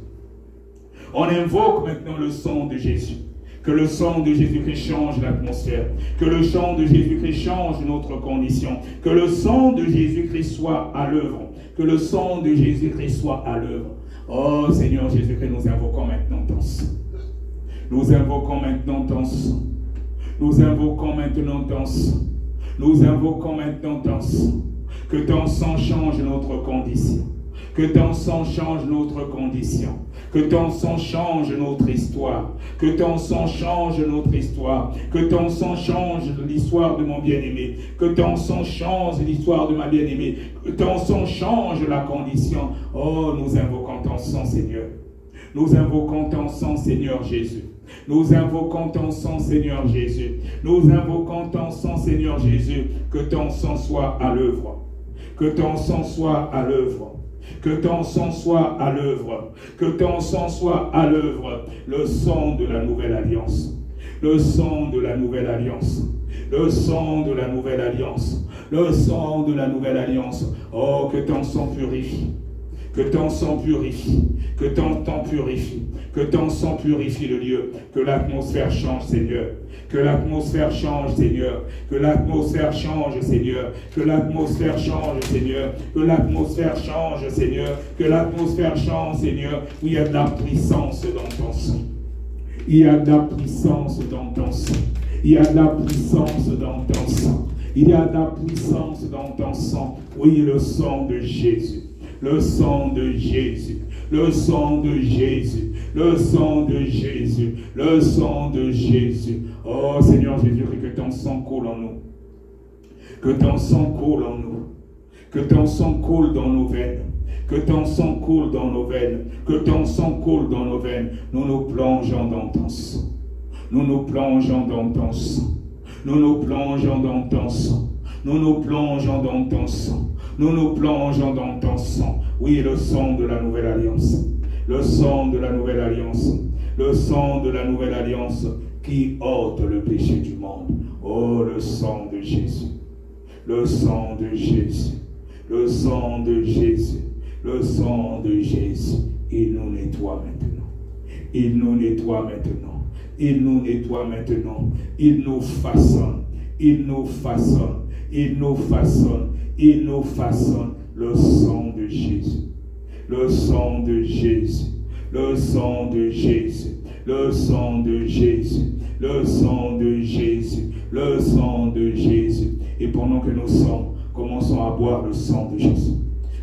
On invoque maintenant le sang de Jésus. Que le sang de Jésus-Christ change l'atmosphère. Que le sang de Jésus-Christ change notre condition. Que le sang de Jésus-Christ soit à l'œuvre. Que le sang de Jésus-Christ soit à l'œuvre. Oh Seigneur Jésus-Christ, nous invoquons maintenant ton sang. Nous invoquons maintenant ton sang. Nous invoquons maintenant ton sang. Nous invoquons maintenant ton sang. Que ton sang change notre condition. Que ton sang change notre condition. Que ton sang change notre histoire. Que ton sang change notre histoire. Que ton sang change l'histoire de mon bien-aimé. Que ton sang change l'histoire de ma bien-aimée. Que ton sang change la condition. Oh, nous invoquons ton sang, Seigneur. Nous invoquons ton sang, Seigneur Jésus. Nous invoquons ton sang, Seigneur Jésus. Nous invoquons ton sang, Seigneur Jésus. Que ton sang soit à l'œuvre. Que ton sang soit à l'œuvre. Que ton sang soit à l'œuvre. Que ton sang soit à l'œuvre. Le sang de la nouvelle alliance. Le sang de la nouvelle alliance. Le sang de la nouvelle alliance. le sang de la nouvelle alliance. Oh, que ton sang purifie. Que ton sang purifie, que ton sang purifie, que ton sang purifie le lieu, que l'atmosphère change, Seigneur, que l'atmosphère change, Seigneur, que l'atmosphère change, Seigneur, que l'atmosphère change, Seigneur, que l'atmosphère change, Seigneur, que l'atmosphère change, Seigneur, où il y a de la puissance dans ton sang. Il y a de la puissance dans ton sang. Il y a de la puissance dans ton sang. Il y a de la puissance dans ton sang. Oui, le sang de Jésus. Le sang de Jésus, le sang de Jésus, le sang de Jésus, le sang de Jésus. Oh Seigneur Jésus, que ton sang coule en nous. Que ton sang coule en nous. Que ton sang coule dans nos veines. Que ton sang coule dans nos veines. Que ton sang coule dans nos veines. Nous nous plongeons dans ton sang. Nous nous plongeons dans ton sang. Nous nous plongeons dans ton sang. Nous nous plongeons dans ton sang. Nous nous plongeons dans ton sang. Oui, le sang de la nouvelle alliance. Le sang de la nouvelle alliance. Le sang de la nouvelle alliance qui ôte le péché du monde. Oh, le sang de Jésus. Le sang de Jésus. Le sang de Jésus. Le sang de Jésus. Il nous nettoie maintenant. Il nous nettoie maintenant. Il nous nettoie maintenant. Il nous façonne. Il nous façonne. Il nous façonne. Il nous façonne. Le sang de Jésus. Le sang de Jésus. Le sang de Jésus. Le sang de Jésus. Le sang de Jésus. Le sang de Jésus. Et pendant que nous sommes, commençons à boire le sang de Jésus.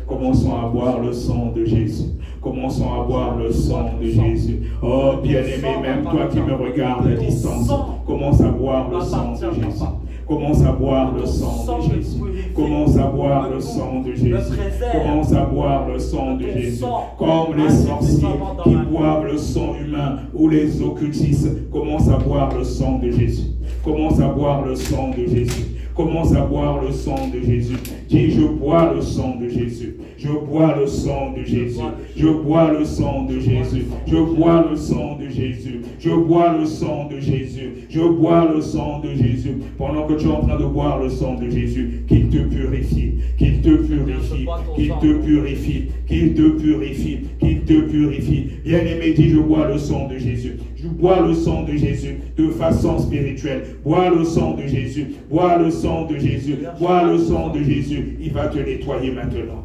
Commençons à boire le sang de Jésus. Commençons à boire le sang de Jésus. Oh, bien-aimé, même toi qui me regardes à distance, commence à boire le sang de Jésus. Commence à boire le sang de Jésus. Commence à boire le sang de Jésus. Commence à boire le sang de Jésus. Comme les sorciers qui boivent le sang humain ou les occultistes, commence à boire le sang de Jésus. Commence à boire le sang de Jésus. Commence à boire le sang de Jésus. Dis, je bois le sang de Jésus. Je bois le sang de Jésus. Je bois le sang de Jésus. Je bois le sang de Jésus. Je bois le sang de Jésus. Je bois le sang de Jésus. Pendant que tu es en train de boire le sang de Jésus, qu'il te purifie. Qu'il te purifie. Qu'il te purifie. Qu'il te purifie. Qu'il te purifie. Bien-aimé, dis, je bois le sang de Jésus. Je bois le sang de Jésus de façon spirituelle. Bois le sang de Jésus. Bois le sang de Jésus. Bois le sang de Jésus. Il va te nettoyer maintenant.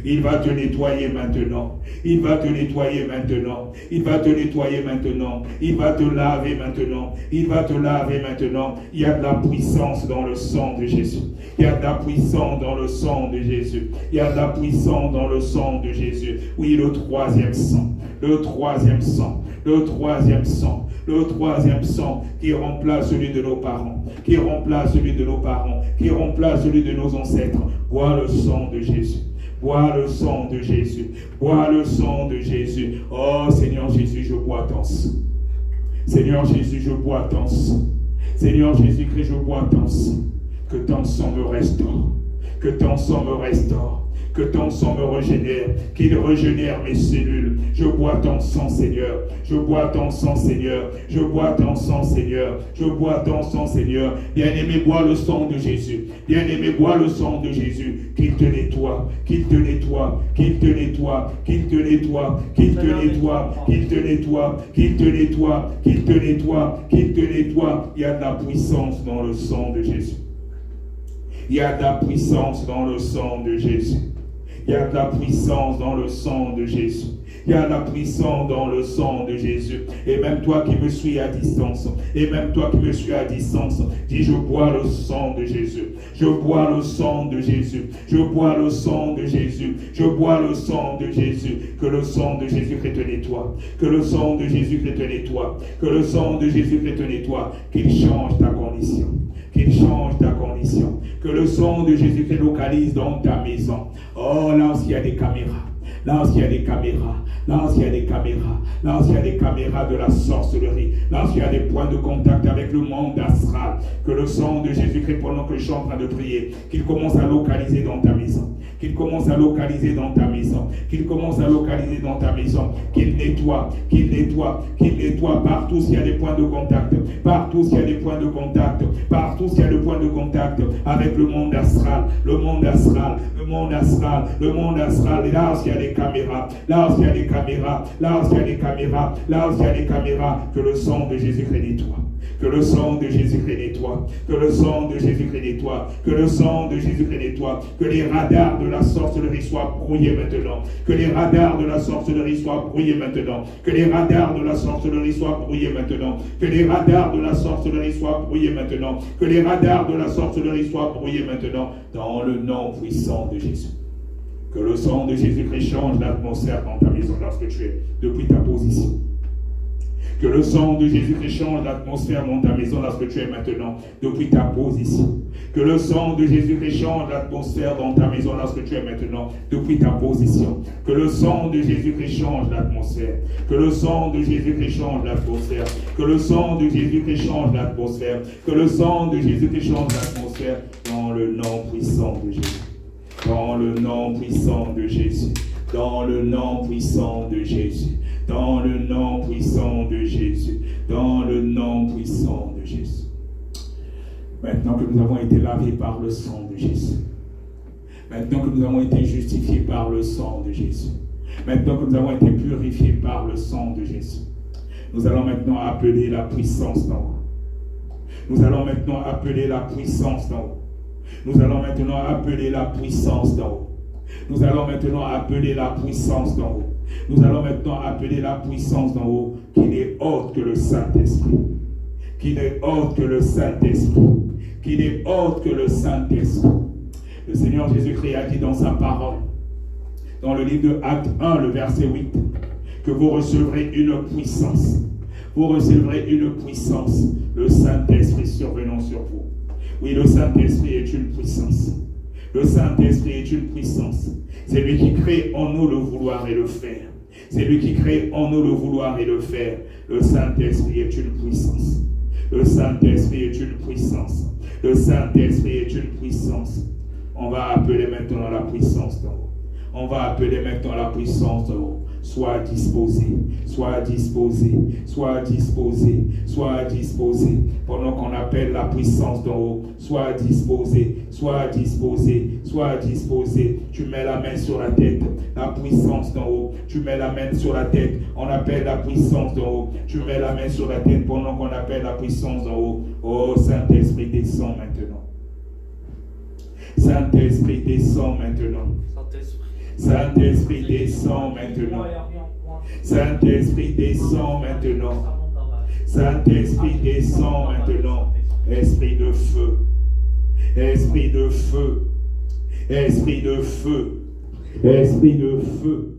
Il va te nettoyer maintenant. Il va te nettoyer maintenant. Il va te nettoyer maintenant. Il va te laver maintenant. Il va te laver maintenant. Il y a de la puissance dans le sang de Jésus. Il y a de la puissance dans le sang de Jésus. Il y a de la puissance dans le sang de Jésus. Oui, le troisième sang. Le troisième sang. Le troisième sang. Le troisième sang qui remplace celui de nos parents. Qui remplace celui de nos parents. Qui remplace celui de nos ancêtres. Bois le sang de Jésus. Bois le sang de Jésus. Bois le sang de Jésus. Oh Seigneur Jésus, je bois ton sang. Seigneur Jésus, je bois ton sang. Seigneur Jésus-Christ, je bois ton sang. Que ton sang me restaure. Que ton sang me restaure. Que ton sang me régénère, qu'il régénère mes cellules. Je bois ton sang, Seigneur. Je bois ton sang, Seigneur. Je bois ton sang, Seigneur. Je bois ton sang, Seigneur. Bien-aimé, bois le sang de Jésus. Bien-aimé, bois le sang de Jésus. Qu'il te nettoie, qu'il te nettoie, qu'il te nettoie, qu'il te nettoie, qu'il te nettoie, qu'il te nettoie, qu'il te nettoie, qu'il te nettoie, qu'il te nettoie. Il y a de la puissance dans le sang de Jésus. Il y a de la puissance dans le sang de Jésus. Il y a de la puissance dans le sang de Jésus. Il y a de la puissance dans le sang de Jésus. Et même toi qui me suis à distance, et même toi qui me suis à distance, dis, je bois le sang de Jésus. Je bois le sang de Jésus. Je bois le sang de Jésus. Je bois le sang de Jésus. Que le sang de Jésus-Christ te nettoie. Que le sang de Jésus-Christ te nettoie. Que le sang de Jésus-Christ te nettoie. Qu'il change ta condition. Qu'il change ta condition. Que le sang de Jésus te localise dans ta maison. Oh, là où il y a des caméras. Lorsqu'il y a des caméras, lorsqu'il y a des caméras, lorsqu'il y a des caméras de la sorcellerie, lorsqu'il y a des points de contact avec le monde astral, que le sang de Jésus-Christ, pendant que je suis en train de prier, qu'il commence à localiser dans ta maison, qu'il commence à localiser dans ta maison, qu'il commence à localiser dans ta maison, qu'il nettoie partout s'il y a des points de contact, partout s'il y a des points de contact, partout s'il y a des points de contact avec le monde astral, le monde astral, le monde astral, le monde astral, et là s'il y a des caméras, lorsqu'il y a des caméras, lorsqu'il y a des caméras, lorsqu'il y a des caméras, que le sang de Jésus-Christ nettoie. Que le sang de Jésus-Christ nettoie. Que le sang de Jésus-Christ nettoie. Que le sang de Jésus-Christ nettoie. Que les radars de la sorcellerie soient brouillés maintenant. Que les radars de la sorcellerie soient brouillés maintenant. Que les radars de la sorcellerie soient brouillés maintenant. Que les radars de la sorcellerie soient brouillés maintenant. Que les radars de la sorcellerie soient brouillés maintenant. Dans le nom puissant de Jésus. Que le sang de Jésus-Christ change l'atmosphère dans ta maison lorsque tu es depuis ta position. Que le sang de Jésus-Christ change l'atmosphère dans ta maison lorsque tu es maintenant depuis ta position. Que le sang de Jésus-Christ change l'atmosphère dans ta maison lorsque tu es maintenant depuis ta position. Que le sang de Jésus-Christ change l'atmosphère. Que le sang de Jésus-Christ change l'atmosphère. Que le sang de Jésus-Christ change l'atmosphère. Que le sang de Jésus-Christ change l'atmosphère dans le nom puissant de Jésus. Dans le nom puissant de Jésus. Dans le nom puissant de Jésus. Dans le nom puissant de Jésus. Dans le nom puissant de Jésus. Maintenant que nous avons été lavés par le sang de Jésus. Maintenant que nous avons été justifiés par le sang de Jésus. Maintenant que nous avons été purifiés par le sang de Jésus. Nous allons maintenant appeler la puissance d'en haut. Nous allons maintenant appeler la puissance d'en haut. Nous allons maintenant appeler la puissance d'en haut. Nous allons maintenant appeler la puissance d'en haut. Nous allons maintenant appeler la puissance d'en haut qui n'est autre que le Saint-Esprit. Qui n'est autre que le Saint-Esprit. Qui n'est autre que le Saint-Esprit. Le Seigneur Jésus-Christ a dit dans sa parole, dans le livre de Actes 1, le verset 8, que vous recevrez une puissance. Vous recevrez une puissance. Le Saint-Esprit survenant sur vous. Oui, le Saint-Esprit est une puissance. Le Saint-Esprit est une puissance. C'est lui qui crée en nous le vouloir et le faire. C'est lui qui crée en nous le vouloir et le faire. Le Saint-Esprit est une puissance. Le Saint-Esprit est une puissance. Le Saint-Esprit est une puissance. On va appeler maintenant la puissance d'en haut. On va appeler maintenant la puissance d'en haut. Sois disposé, sois disposé, sois disposé, sois disposé. Pendant qu'on appelle la puissance d'en haut, sois disposé, sois disposé, sois disposé. Tu mets la main sur la tête, la puissance d'en haut. Tu mets la main sur la tête, on appelle la puissance d'en haut. Tu mets la main sur la tête pendant qu'on appelle la puissance d'en haut. Oh, Saint-Esprit, descend maintenant. Saint-Esprit, descend maintenant. Saint-Esprit, descend maintenant. Saint-Esprit, descend maintenant. Saint-Esprit, descend maintenant. Esprit de feu. Esprit de feu. Esprit de feu. Esprit de feu.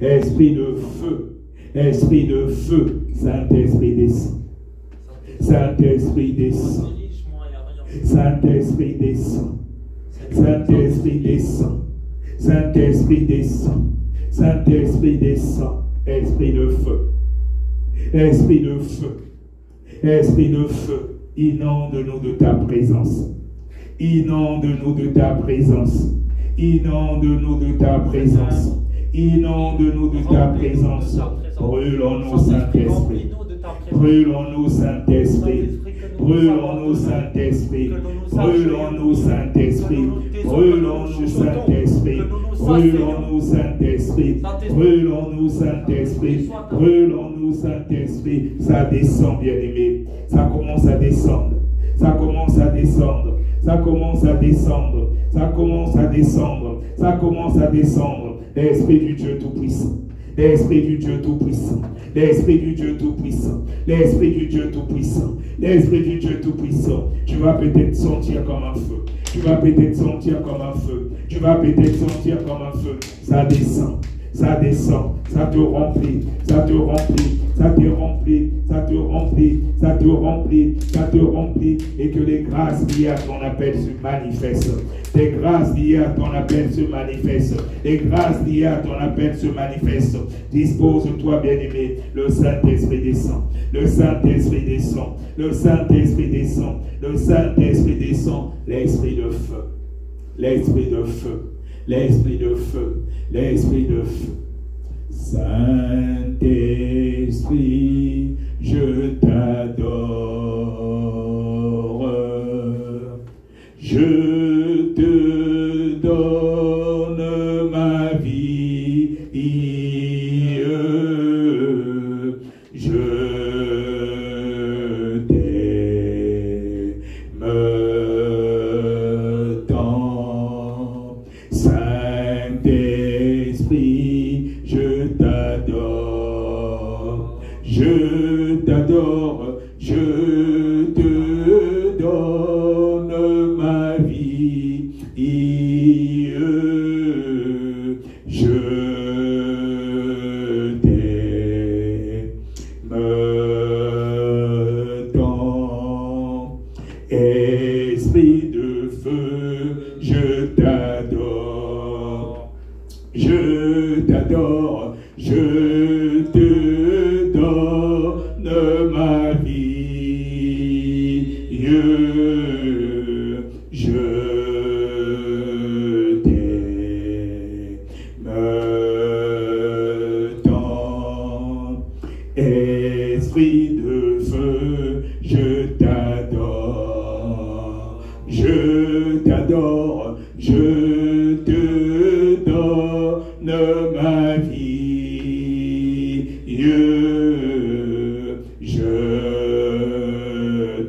Esprit de feu. Esprit de feu. Saint-Esprit descend. Saint-Esprit descend. Saint-Esprit descend. Saint-Esprit descend. Saint-Esprit descend. Saint-Esprit descend. Esprit de feu. Esprit de feu. Esprit de feu. Inonde-nous de ta présence. Inonde-nous de ta présence. Inonde-nous de ta présence. Inonde-nous de ta présence. Brûlons-nous, Saint-Esprit. Brûlons-nous, Saint-Esprit. Brûlons-nous, Saint-Esprit. Brûlons-nous, Saint-Esprit. Brûlons-nous, Saint-Esprit. Brûlons-nous, Saint-Esprit. Brûlons-nous, Saint-Esprit. Brûlons-nous, Saint-Esprit. Ça descend, bien-aimé. Ça commence à descendre. Ça commence à descendre. Ça commence à descendre. Ça commence à descendre. Ça commence à descendre. L'Esprit du Dieu Tout-Puissant. L'Esprit du Dieu Tout-Puissant. L'Esprit du Dieu Tout-Puissant. L'Esprit du Dieu Tout-Puissant. L'Esprit du Dieu Tout-Puissant. Tu vas peut-être sentir comme un feu. Tu vas peut-être sentir comme un feu. Tu vas peut-être sentir comme un feu. Ça descend. ça descend, ça te remplit, ça te remplit, ça te remplit, ça te remplit, ça te remplit, ça te remplit, et que les grâces liées à ton appel se manifestent. Les grâces liées à ton appel se manifestent. Les grâces liées à ton appel se manifestent. Dispose-toi, bien-aimé, le Saint-Esprit descend. Le Saint-Esprit descend. Le Saint-Esprit descend. Le Saint-Esprit descend. L'Esprit de feu. L'Esprit de feu. L'Esprit de feu. L'Esprit de feu. Saint-Esprit, je t'adore. Je te donne ma vie. Je t'aime tant. Saint-Esprit, je t'adore. Je t'adore. Je te donne ma vie. Je t'aime tant. Esprit de feu, je t'adore. Je t'adore. Je te donne ma vie. Je t'aime tant. Esprit de feu, je t'adore. Je t'adore. Je te donne ma vie. Je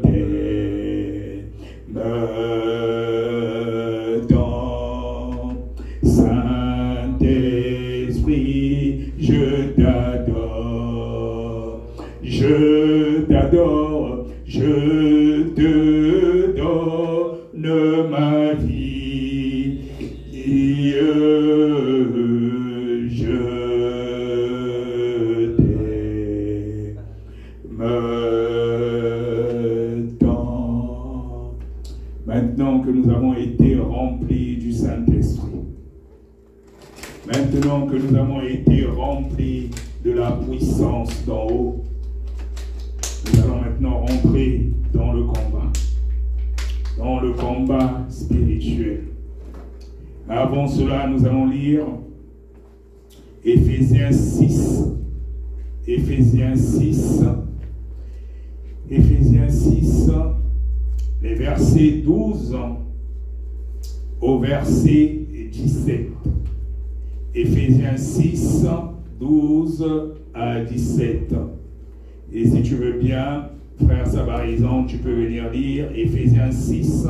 t'aime tant. Saint-Esprit, je t'adore. Je t'adore. Je te donne ma vie. Je t'aime tant. Maintenant que nous avons été remplis du Saint-Esprit, maintenant que nous avons été remplis de la puissance d'en haut, nous allons maintenant rentrer dans le combat spirituel. Avant cela, nous allons lire Éphésiens 6. Éphésiens 6. Éphésiens 6, les versets 12 au verset 17. Éphésiens 6, 12 à 17. Et si tu veux bien, frère Sabarizan, tu peux venir lire Éphésiens 6,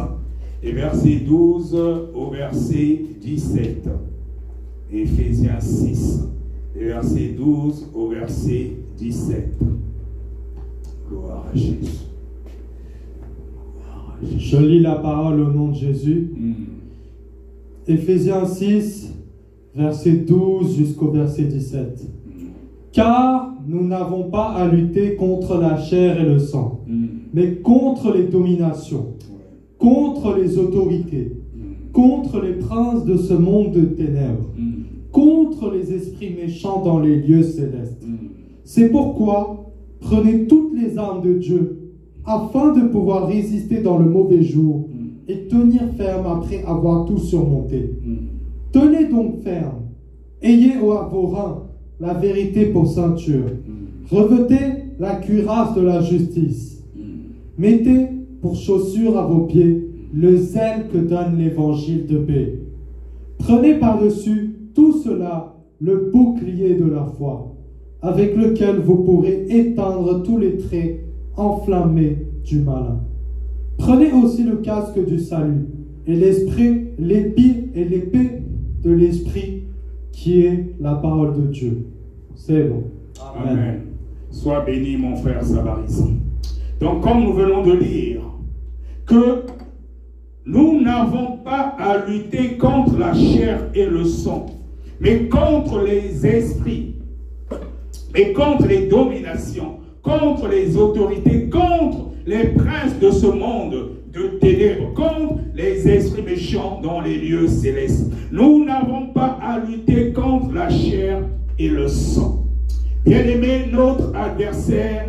et verset 12 au verset 17. Éphésiens 6, et verset 12 au verset 17. Gloire à Jésus. Gloire à Jésus. Je lis la parole au nom de Jésus. Éphésiens 6, verset 12 jusqu'au verset 17. Car nous n'avons pas à lutter contre la chair et le sang, mais contre les dominations, contre les autorités, contre les princes de ce monde de ténèbres, contre les esprits méchants dans les lieux célestes. C'est pourquoi prenez toutes les armes de Dieu, afin de pouvoir résister dans le mauvais jour et tenir ferme après avoir tout surmonté. Tenez donc ferme, ayez à vos reins la vérité pour ceinture, revêtez la cuirasse de la justice, mettez pour chaussure à vos pieds le zèle que donne l'évangile de paix. Prenez par-dessus tout cela le bouclier de la foi, avec lequel vous pourrez éteindre tous les traits enflammés du malin. Prenez aussi le casque du salut et l'épée de l'esprit qui est la parole de Dieu. C'est bon. Amen. Amen. Sois béni, mon frère Sabaris. Donc, comme nous venons de lire, que nous n'avons pas à lutter contre la chair et le sang, mais contre les esprits, et contre les dominations, contre les autorités, contre les princes de ce monde de ténèbres, contre les esprits méchants dans les lieux célestes. Nous n'avons pas à lutter contre la chair et le sang. Bien-aimé, notre adversaire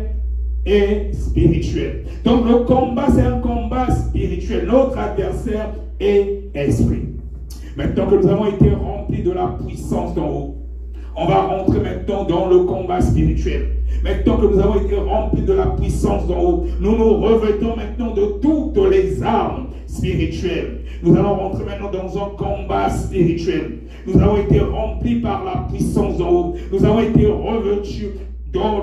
est spirituel. Donc le combat, c'est un combat spirituel. Notre adversaire est esprit. Maintenant que nous avons été remplis de la puissance d'en haut, on va rentrer maintenant dans le combat spirituel. Maintenant que nous avons été remplis de la puissance d'en haut, nous nous revêtons maintenant de toutes les armes spirituelles. Nous allons rentrer maintenant dans un combat spirituel. Nous avons été remplis par la puissance d'en haut. Nous avons été revêtus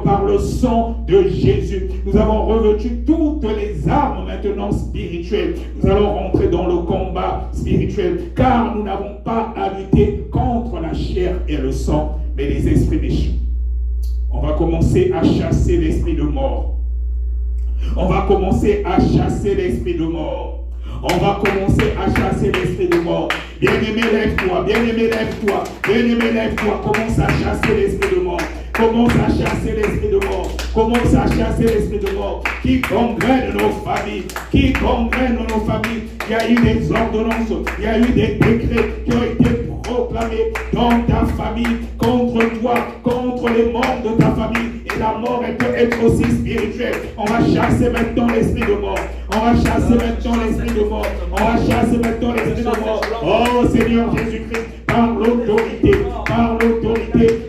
par le sang de Jésus. Nous avons revêtu toutes les armes maintenant spirituelles. Nous allons rentrer dans le combat spirituel, car nous n'avons pas à lutter contre la chair et le sang, mais les esprits méchants. On va commencer à chasser l'esprit de mort. On va commencer à chasser l'esprit de mort. On va commencer à chasser l'esprit de mort. Bien-aimé, lève-toi. Bien-aimé, lève-toi. Bien-aimé, lève-toi. Commence à chasser l'esprit de mort. Commence à chasser l'esprit de mort. Commence à chasser l'esprit de mort qui gangrène nos familles. Qui gangrène nos familles. Il y a eu des ordonnances. Il y a eu des décrets qui ont été proclamés dans ta famille, contre toi, contre les membres de ta famille. Et la mort, elle peut être aussi spirituelle. On va chasser maintenant l'esprit de mort. On va chasser maintenant l'esprit de mort. On va chasser maintenant l'esprit de mort. Oh Seigneur Jésus-Christ, par l'autorité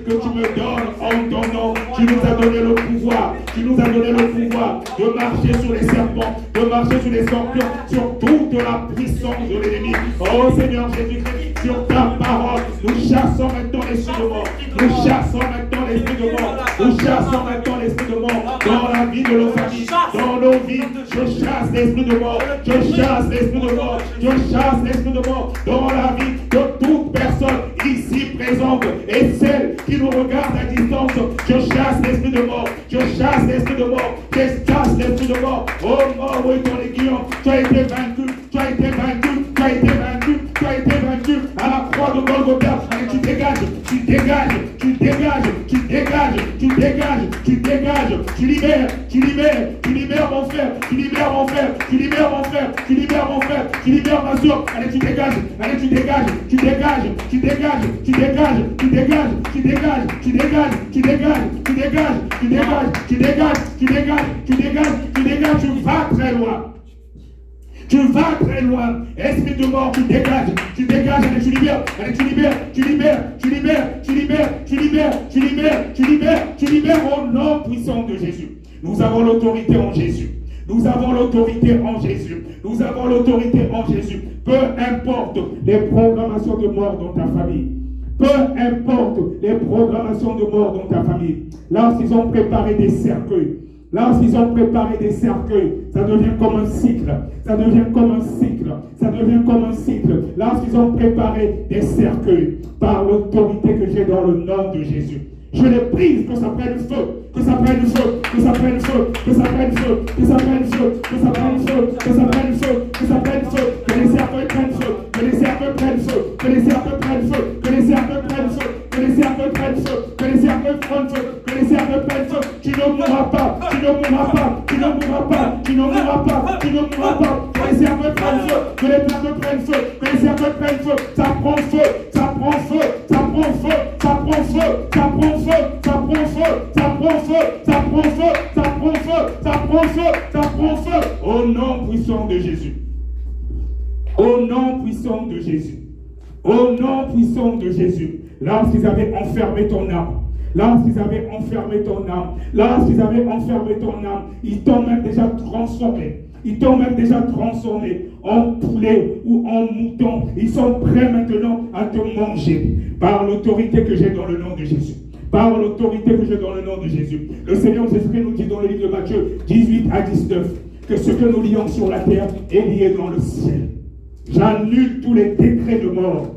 que tu me donnes en ton nom, tu nous as donné le pouvoir. Tu nous as donné le pouvoir de marcher sur les serpents, de marcher sur les scorpions, sur toute la puissance de l'ennemi. Oh Seigneur Jésus-Christ, sur ta parole, nous chassons maintenant l'esprit de mort. Nous chassons maintenant l'esprit de mort. Nous chassons maintenant l'esprit de mort dans la vie de nos familles, dans nos vies. Je chasse l'esprit de mort. Je chasse l'esprit de mort. Je chasse l'esprit de mort dans la vie de toute personne ici présente et celle qui nous regarde à distance. Je chasse l'esprit de mort. Je chasse l'esprit de mort. Je chasse l'esprit de mort. Oh mort, où est ton aiguillon? Tu as été vaincu. Tu as été vaincu. Tu as été vaincu. Tu as été vaincu à la croix de Golgotha. Et tu dégages. Tu dégages. Tu dégages. Tu dégages. Tu dégages. Tu dégages. Tu libères. Tu libères. Tu libères mon frère. Tu libères mon frère. Tu libères mon frère. Tu libères mon frère. Tu libères ma soeur. Allez, tu dégages. Allez, tu dégages. Tu dégages. Tu dégages. Tu dégages. Tu dégages. Tu dégages. Tu dégages. Tu dégages. Tu dégages. Tu dégages. Tu dégages. Tu dégages. Tu dégages. Tu dégages. Tu vas très loin. Tu vas très loin. Esprit de mort, tu dégages. Tu dégages. Allez, tu libères. Allez, tu libères. Tu libères. Tu libères. Tu libères. Tu libères. Tu libères. Tu libères. Tu libères au nom puissant de Jésus. Nous avons l'autorité en Jésus. Nous avons l'autorité en Jésus. Nous avons l'autorité en Jésus. Peu importe les programmations de mort dans ta famille. Peu importe les programmations de mort dans ta famille. Lorsqu'ils ont préparé des cercueils. Lorsqu'ils ont préparé des cercueils, ça devient comme un cycle. Ça devient comme un cycle. Ça devient comme un cycle. Lorsqu'ils ont préparé des cercueils, par l'autorité que j'ai dans le nom de Jésus, je les prie que ça prenne feu. Que ça prenne feu, que ça prenne feu, que ça prenne feu, que ça prenne feu, que ça prenne feu, que ça prenne feu, que ça prenne feu, que les cercueils prennent feu, que les cercueils prennent feu, que les cercueils prennent feu, que les cercueils prennent feu, que les cercueils prennent feu, que les cercueils prennent feu, que les cercueils prennent feu. Tu ne mourras pas, tu ne mourras pas, tu ne mourras pas, tu ne mourras pas, tu ne mourras pas. Que les cercueils prennent feu, que les cercueils prennent feu, que les cercueils prennent feu. Ça prend feu, ça prend feu, ça prend feu, ça prend feu, ça prend feu, ça prend feu, ça prend feu. Ça prend feu, ça prend feu, ça prend feu, ça prend feu. Au nom puissant de Jésus. Au nom puissant de Jésus. Au nom puissant de Jésus. Lorsqu'ils avaient enfermé ton âme. Lorsqu'ils avaient enfermé ton âme. Lorsqu'ils avaient enfermé ton âme. Ils t'ont même déjà transformé. Ils t'ont même déjà transformé en poulet ou en mouton. Ils sont prêts maintenant à te manger. Par l'autorité que j'ai dans le nom de Jésus. Par l'autorité que j'ai dans le nom de Jésus. Le Seigneur Jésus-Christ nous dit dans le livre de Matthieu 18 à 19 que ce que nous lions sur la terre est lié dans le ciel. J'annule tous les décrets de mort.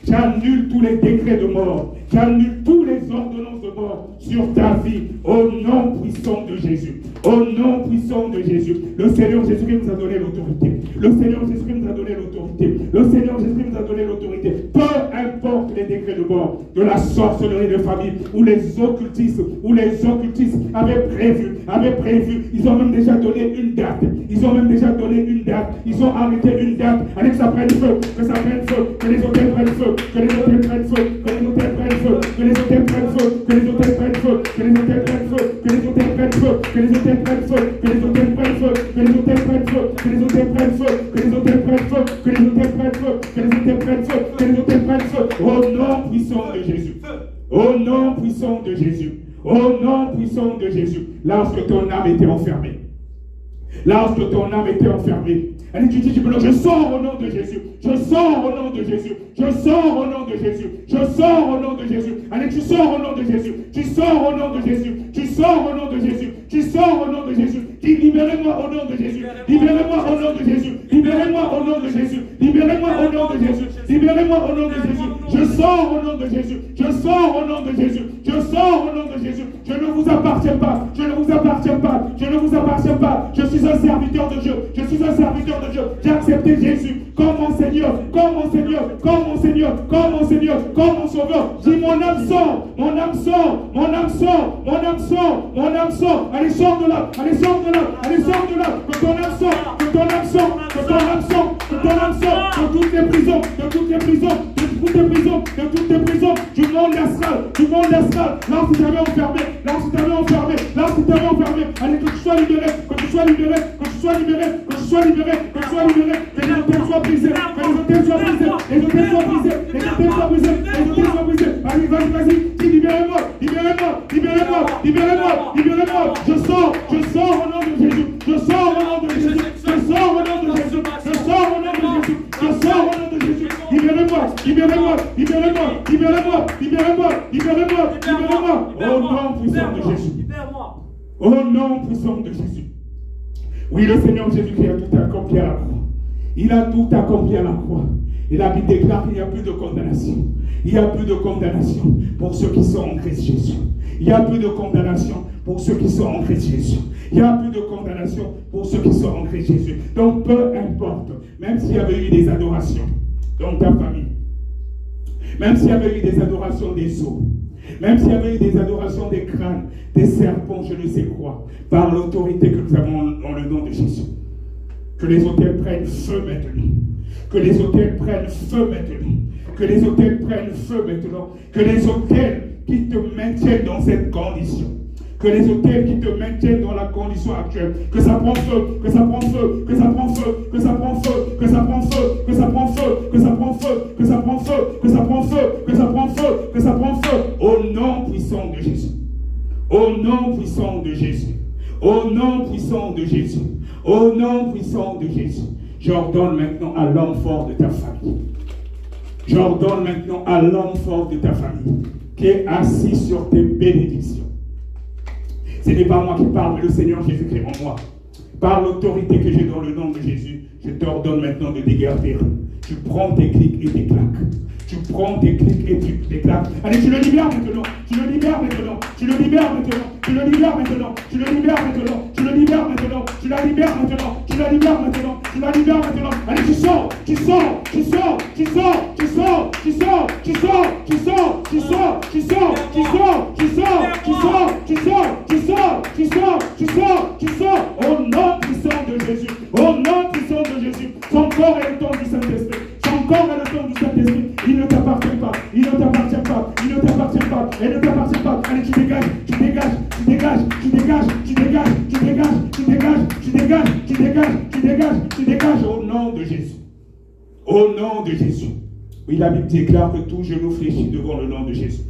J'annule tous les décrets de mort. J'annule tous tous les ordonnances de mort sur ta vie, au nom puissant de Jésus. Au nom puissant de Jésus. Le Seigneur Jésus-Christ nous a donné l'autorité. Le Seigneur Jésus-Christ nous a donné l'autorité. Le Seigneur Jésus-Christ nous a donné l'autorité. Peu importe les décrets de mort, de la sorcellerie de famille, ou les occultistes avaient prévu. Ils ont même déjà donné une date. Ils ont arrêté une date. Allez, que ça prenne feu, que ça prenne feu, que les hôtels prennent feu, que les hôtels prennent feu, que les hôtels prennent feu, que les hôtels prennent feu, que les hôtels prennent feu, que les hôtels prennent feu, que les hôtels prennent feu, que les hôtels prennent feu, que les hôtels prennent feu, que les hôtels prennent feu, que les hôtels prennent feu, que les hôtels prennent feu, que les hôtels prennent feu, que les hôtels prennent feu, que les hôtels prennent feu, au nom puissant de Jésus. Au nom puissant de Jésus. Au nom puissant de Jésus. Lorsque ton âme était enfermée. Lorsque ton âme était enfermée. Allez, tu dis, je sors au nom de Jésus. Je sors au nom de Jésus. Je sors au nom de Jésus. Je sors au nom de Jésus. Allez, tu sors au nom de Jésus. Tu sors au nom de Jésus. Tu sors au nom de Jésus. Tu sors au nom de Jésus. Dis, libérez-moi au nom de Jésus. Libérez-moi au nom de Jésus. Libérez-moi au nom de Jésus. Libérez-moi au nom de Jésus. Libérez-moi au nom de Jésus. Je sors au nom de Jésus. Je sors au nom de Jésus. Je sors au nom de Jésus. Je ne vous appartiens pas. Je ne vous appartiens pas. Je ne vous appartiens pas. Je suis un serviteur de Dieu. Je suis un serviteur de Dieu. J'ai accepté Jésus comme mon Seigneur, comme mon Seigneur, comme mon Seigneur, comme mon Seigneur, comme mon Sauveur. Dis, mon âme sort, mon âme sort, mon âme sort, mon âme sort, mon âme sort. Allez, sors de là, allez, sors de là, allez, sors de là. Que ton âme sort, que ton âme sort, que ton âme sort, que ton âme sort de toutes les prisons, de toutes les prisons, de toutes les prisons, de toutes les prisons, du monde astral, du monde astral. Là où tu t'avais enfermé, là où tu t'avais enfermé, là où tu t'avais enfermé. Allez, que tu sois libéré, que tu sois libéré, que tu sois libéré, que tu sois libéré, que tu sois libéré, que les hôtels soient brisés, que les hôtels soient brisés, les hôtels soient brisés, les hôtels soient brisés, les hôtels soient brisés. Allez, vas-y, dis, libérez-moi, libérez-moi, libérez-moi, libérez-moi, libérez-moi. Je sors au nom de Jésus, je sors au nom de Jésus, je sors au nom de Jésus, je sors au nom de Jésus, je sors au nom de Jésus. Libérez-moi, libérez-moi, libérez-moi, libérez-moi, libérez-moi, libérez-moi, libérez-moi. Au nom puissant de Jésus. Au nom puissant de Jésus. Oui, le Seigneur Jésus-Christ a tout accompli à la croix. Il a tout accompli à la croix. Et la Bible déclare qu'il n'y a plus de condamnation. Il n'y a plus de condamnation pour ceux qui sont en Christ Jésus. Il n'y a plus de condamnation pour ceux qui sont en Christ Jésus. Il n'y a plus de condamnation pour ceux qui sont en Christ Jésus. Donc peu importe, même s'il y avait eu des adorations dans ta famille, même s'il y avait eu des adorations des eaux, même s'il y avait eu des adorations des crânes, des serpents, je ne sais quoi, par l'autorité que nous avons dans le nom de Jésus, que les hôtels prennent feu maintenant. Que les hôtels prennent feu maintenant. Que les hôtels prennent feu maintenant. Que les hôtels qui te maintiennent dans cette condition. Que les hôtels qui te maintiennent dans la condition actuelle. Que ça prend feu, que ça prend feu, que ça prend feu, que ça prend feu, que ça prend feu, que ça prend feu, que ça prend feu, que ça prend feu, que ça prend feu, que ça prend feu, que ça prend feu. Au nom puissant de Jésus. Au nom puissant de Jésus. Au nom puissant de Jésus. Au nom puissant de Jésus. J'ordonne maintenant à l'homme fort de ta famille. J'ordonne maintenant à l'homme fort de ta famille qui est assis sur tes bénédictions. Ce n'est pas moi qui parle, mais le Seigneur Jésus-Christ en moi. Par l'autorité que j'ai dans le nom de Jésus, je t'ordonne maintenant de déguerpir. Tu prends tes clics et tes claques. Tu prends tes clics et tes claques. Allez, tu le libères maintenant. Tu le libères maintenant. Tu le libères maintenant. Tu le libères maintenant. Tu le libères maintenant. Tu le libères maintenant. Tu la libères maintenant. Tu la libères maintenant. Tu la libères maintenant. Allez, tu sors. Tu sors. Tu sors. Tu sors. Tu sors. Tu sors. Tu sors. Tu sors. Tu sors. Tu sors. Tu sors. Tu sors. Tu sors. Tu sors. Tu sors. Tu sors. Tu sors. Tu sors. Au nom puissant de Jésus. Au nom puissant de Jésus. Son corps est le temps du Saint-Esprit. Son corps est le temps du Saint-Esprit. Il ne t'appartient pas. Il ne t'appartient pas. Il ne t'appartient pas. Elle ne t'appartient pas. Allez, tu dégages. Tu dégages. Tu dégages. Tu dégages. Tu dégages. Tu dégages. Tu dégages. Tu dégages. Tu dégages. Tu dégages. Tu dégages. Au nom de Jésus. Au nom de Jésus. Oui, la Bible déclare que tout genou fléchit devant le nom de Jésus.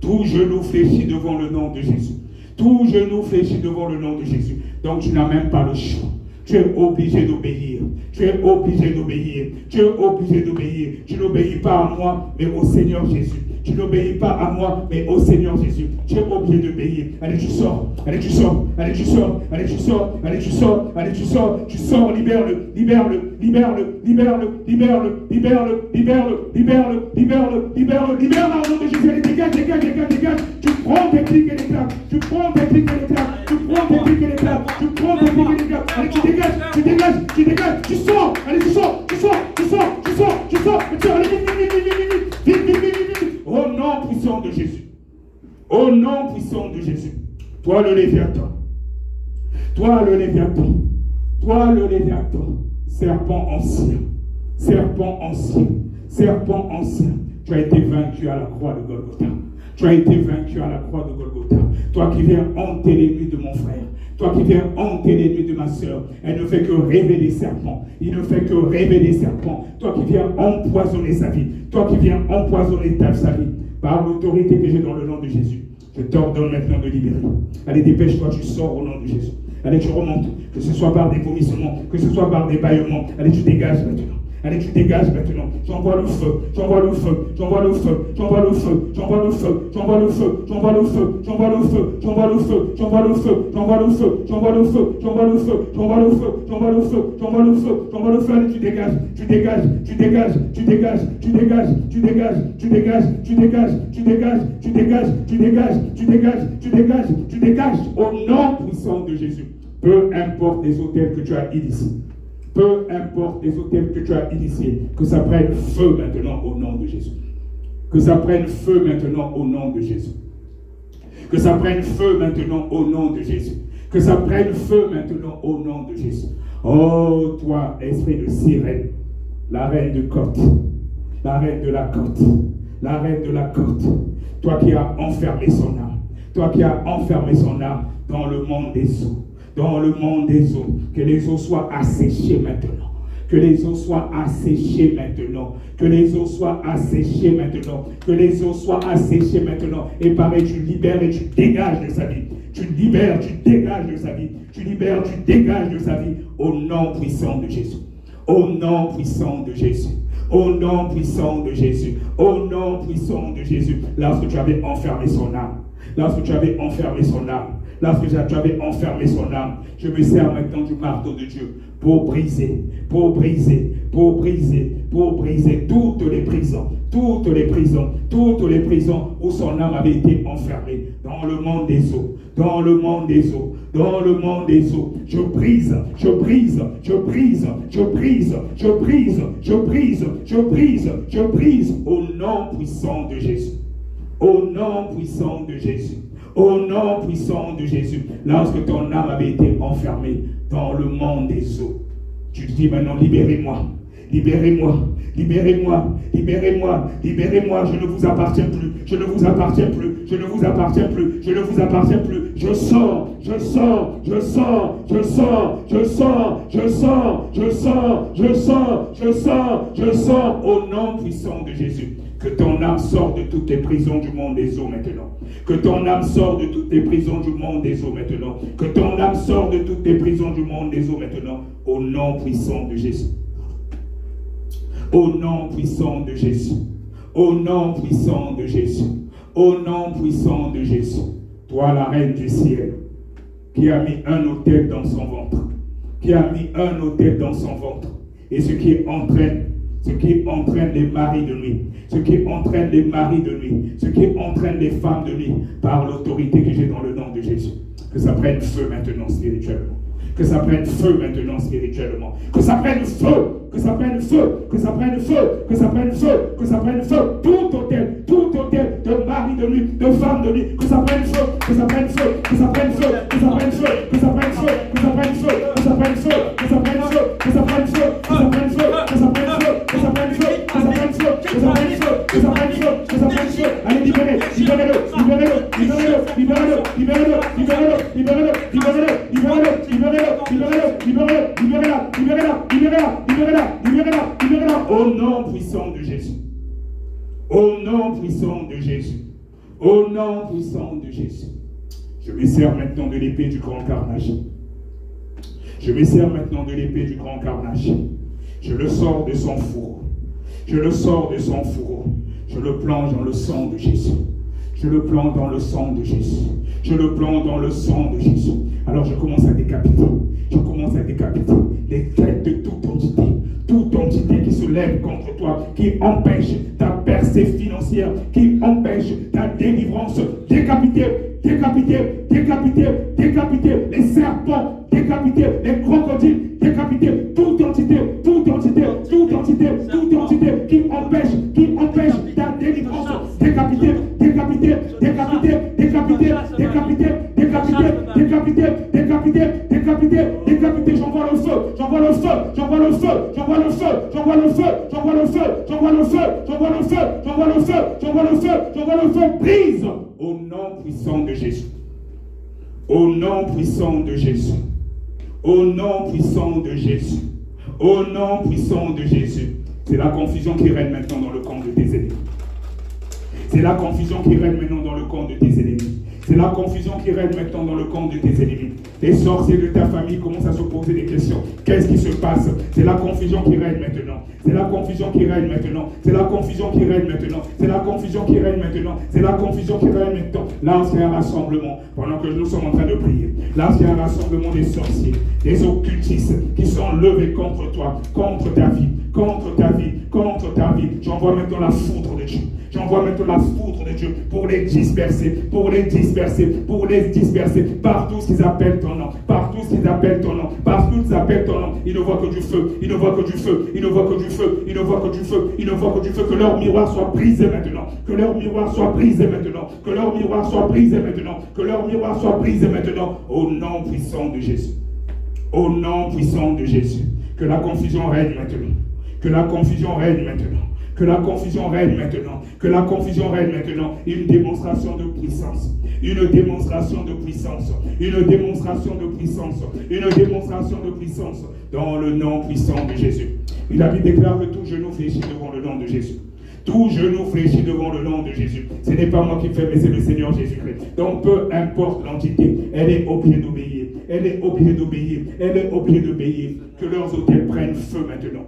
Tout genou fléchit devant le nom de Jésus. Tout genou fléchit devant le nom de Jésus. Donc tu n'as même pas le choix. Tu es obligé d'obéir. Tu es obligé d'obéir. Tu es obligé d'obéir. Tu n'obéis pas à moi, mais au Seigneur Jésus. Tu n'obéis pas à moi, mais au Seigneur Jésus. Tu es obligé d'obéir. Allez, tu sors. Allez, tu sors. Allez, tu sors. Allez, tu sors. Allez, tu sors. Allez, tu sors. Tu sors. Libère-le. Libère-le. Libère-le. Libère-le. Libère-le. Libère-le. Libère-le. Libère-le. Libère-le. Libère-le. Libère-le. Au nom de Jésus. Allez, dégage, dégage, dégage, dégage. puissant de Jésus. Au nom puissant de Jésus. Toi le Léviathan. Toi le Léviathan. Toi le Léviathan. Serpent ancien. Serpent ancien. Serpent ancien. Tu as été vaincu à la croix de Golgotha. Tu as été vaincu à la croix de Golgotha. Toi qui viens hanter les nuits de mon frère. Toi qui viens hanter les nuits de ma soeur. Elle ne fait que rêver des serpents. Il ne fait que rêver des serpents. Toi qui viens empoisonner sa vie. Toi qui viens empoisonner sa vie. Par l'autorité que j'ai dans le nom de Jésus. Je t'ordonne maintenant de libérer. Allez, dépêche-toi, tu sors au nom de Jésus. Allez, tu remontes. Que ce soit par des vomissements, que ce soit par des bâillements. Allez, tu dégages maintenant. Allez, tu dégages maintenant. J'envoie le feu, j'envoie le feu, j'envoie le feu, j'envoie le feu, j'envoie le feu, j'envoie le feu, j'envoie le feu, j'envoie le feu, j'envoie le feu, j'envoie le feu, j'envoie le feu, j'envoie le feu, j'envoie le feu, j'envoie le feu, j'envoie le feu, j'envoie le feu, j'envoie le feu. Allez, tu dégages, tu dégages, tu dégages, tu dégages, tu dégages, tu dégages, tu dégages, tu dégages, tu dégages, tu dégages, tu dégages, tu dégages, tu dégages, tu dégages au nom puissant de Jésus. Peu importe les hôtels que tu as initiés. Peu importe les hôtels que tu as initiés, que ça prenne feu maintenant au nom de Jésus. Que ça prenne feu maintenant au nom de Jésus. Que ça prenne feu maintenant au nom de Jésus. Que ça prenne feu maintenant au nom de Jésus. Oh, toi, esprit de sirène, la reine de côte, la reine de la côte, la reine de la côte, toi qui as enfermé son âme, toi qui as enfermé son âme dans le monde des eaux. Dans le monde des eaux, que les eaux soient asséchées maintenant. Que les eaux soient asséchées maintenant. Que les eaux soient asséchées maintenant. Que les eaux soient asséchées maintenant. Et pareil, tu libères et tu dégages de sa vie. Tu libères, tu dégages de sa vie. Tu libères, tu dégages de sa vie. Au nom puissant de Jésus. Au nom puissant de Jésus. Au nom puissant de Jésus. Au nom puissant de Jésus. Lorsque tu avais enfermé son âme. Lorsque tu avais enfermé son âme. Lorsque tu avais enfermé son âme, je me sers maintenant du marteau de Dieu pour briser, pour briser, pour briser, pour briser toutes les prisons, toutes les prisons, toutes les prisons où son âme avait été enfermée dans le monde des eaux, dans le monde des eaux, dans le monde des eaux. Je brise, je brise, je brise, je brise, je brise, je brise, je brise, je brise au nom puissant de Jésus. Au nom puissant de Jésus. Au nom puissant de Jésus. Lorsque ton âme avait été enfermée dans le monde des eaux, tu dis maintenant, libérez-moi, libérez-moi, libérez-moi, libérez-moi, libérez-moi, je ne vous appartiens plus, je ne vous appartiens plus, je ne vous appartiens plus, je ne vous appartiens plus, je sors, je sors, je sors, je sors, je sors, je sors, je sors, je sors, je sors, je sors, au nom puissant de Jésus. Que ton âme sorte de toutes les prisons du monde des eaux maintenant. Que ton âme sorte de toutes les prisons du monde des eaux maintenant. Que ton âme sorte de toutes les prisons du monde des eaux maintenant. Au nom puissant de Jésus. Au nom puissant de Jésus. Au nom puissant de Jésus. Au nom puissant de Jésus. Toi, la reine du ciel, qui a mis un autel dans son ventre. Qui a mis un autel dans son ventre. Et ce qui entraîne les maris de nuit, ce qui entraîne les maris de nuit, ce qui entraîne les femmes de nuit, par l'autorité que j'ai dans le nom de Jésus. Que ça prenne feu maintenant spirituellement. Que ça prenne feu maintenant spirituellement. Que ça prenne feu. Que ça prenne feu. Que ça prenne feu. Que ça prenne feu. Que ça prenne feu. Tout hôtel de mari de nuit, de femme de nuit. Que ça prenne feu. Que ça prenne feu. Que ça prenne feu. Que ça prenne feu. Que ça prenne feu. Que ça prenne feu. Que ça prenne feu. Que ça prenne feu. Que ça prenne feu. Que ça prenne feu. Que ça prenne feu. Que ça prenne feu. Que ça prenne feu. Que ça prenne feu. Que ça prenne feu. Que ça prenne feu. Allez, libérez. Libérez-le. Libérez-le. Libérez-le. Libérez-le. Libérez-le. Libérez-le. Libérez-le. Libérez-le. Libérez-le. Libérez-le. Libérez-la, au nom puissant de Jésus. Au nom puissant de Jésus. Au nom puissant de Jésus. Je me sers maintenant de l'épée du grand carnage. Je me sers maintenant de l'épée du grand carnage. Je le sors de son fourreau. Je le sors de son fourreau. Je le plonge dans le sang de Jésus. Je le plonge dans le sang de Jésus. Je le plonge dans le sang de Jésus. Alors je commence à décapiter. Je commence à décapiter les têtes de toute entité qui se lève contre toi, qui empêche ta percée financière, qui empêche ta délivrance. Décapiter, décapiter, décapiter, décapiter les serpents, décapiter les crocodiles, décapiter toute entité qui empêche ta délivrance. Décapiter, décapiter, décapité, décapité, décapité, décapité, décapité, décapité, décapité, décapité, décapité, j'envoie le feu, j'envoie le feu, j'envoie le feu, j'envoie le feu, j'envoie le feu, j'envoie le feu, j'envoie le feu, j'envoie le feu, j'envoie le feu, j'envoie le feu, j'envoie le feu, brise au nom puissant de Jésus. Au nom puissant de Jésus. Au nom puissant de Jésus. Au nom puissant de Jésus. C'est la confusion qui règne maintenant dans le camp de tes ennemis. C'est la confusion qui règne maintenant dans le camp de tes ennemis. C'est la confusion qui règne maintenant dans le camp de tes ennemis. Les sorciers de ta famille commencent à se poser des questions. Qu'est-ce qui se passe? C'est la confusion qui règne maintenant. C'est la confusion qui règne maintenant. C'est la confusion qui règne maintenant. C'est la confusion qui règne maintenant. C'est la confusion qui règne maintenant. Là, c'est un rassemblement. Pendant que nous sommes en train de prier. Là, c'est un rassemblement des sorciers, des occultistes qui sont levés contre toi, contre ta vie, contre ta vie, contre ta vie. J'envoie maintenant la foudre de Dieu. J'envoie maintenant la foudre de Dieu pour les disperser, pour les disperser, pour les disperser. Partout ce qu'ils appellent ton nom, partout ce qu'ils appellent ton nom, partout ce qu'ils appellent ton nom. Ils ne voient que du feu, ils ne voient que du feu, ils ne voient que du feu, ils ne voient que du feu, ils ne voient que du feu. Que leur miroir soit brisé maintenant, que leur miroir soit brisé maintenant, que leur miroir soit brisé maintenant, que leur miroir soit brisé maintenant. Au nom puissant de Jésus. Au nom puissant de Jésus. Que la confusion règne maintenant. Que la confusion règne maintenant. Que la confusion règne maintenant. Que la confusion règne maintenant. Une démonstration de puissance. Une démonstration de puissance. Une démonstration de puissance. Une démonstration de puissance. Dans le nom puissant de Jésus. Et la Bible déclare que tout genou fléchit devant le nom de Jésus. Tout genou fléchit devant le nom de Jésus. Ce n'est pas moi qui le fais, mais c'est le Seigneur Jésus-Christ. Donc peu importe l'entité, elle est obligée d'obéir. Elle est obligée d'obéir. Elle est obligée d'obéir. Que leurs autels prennent feu maintenant.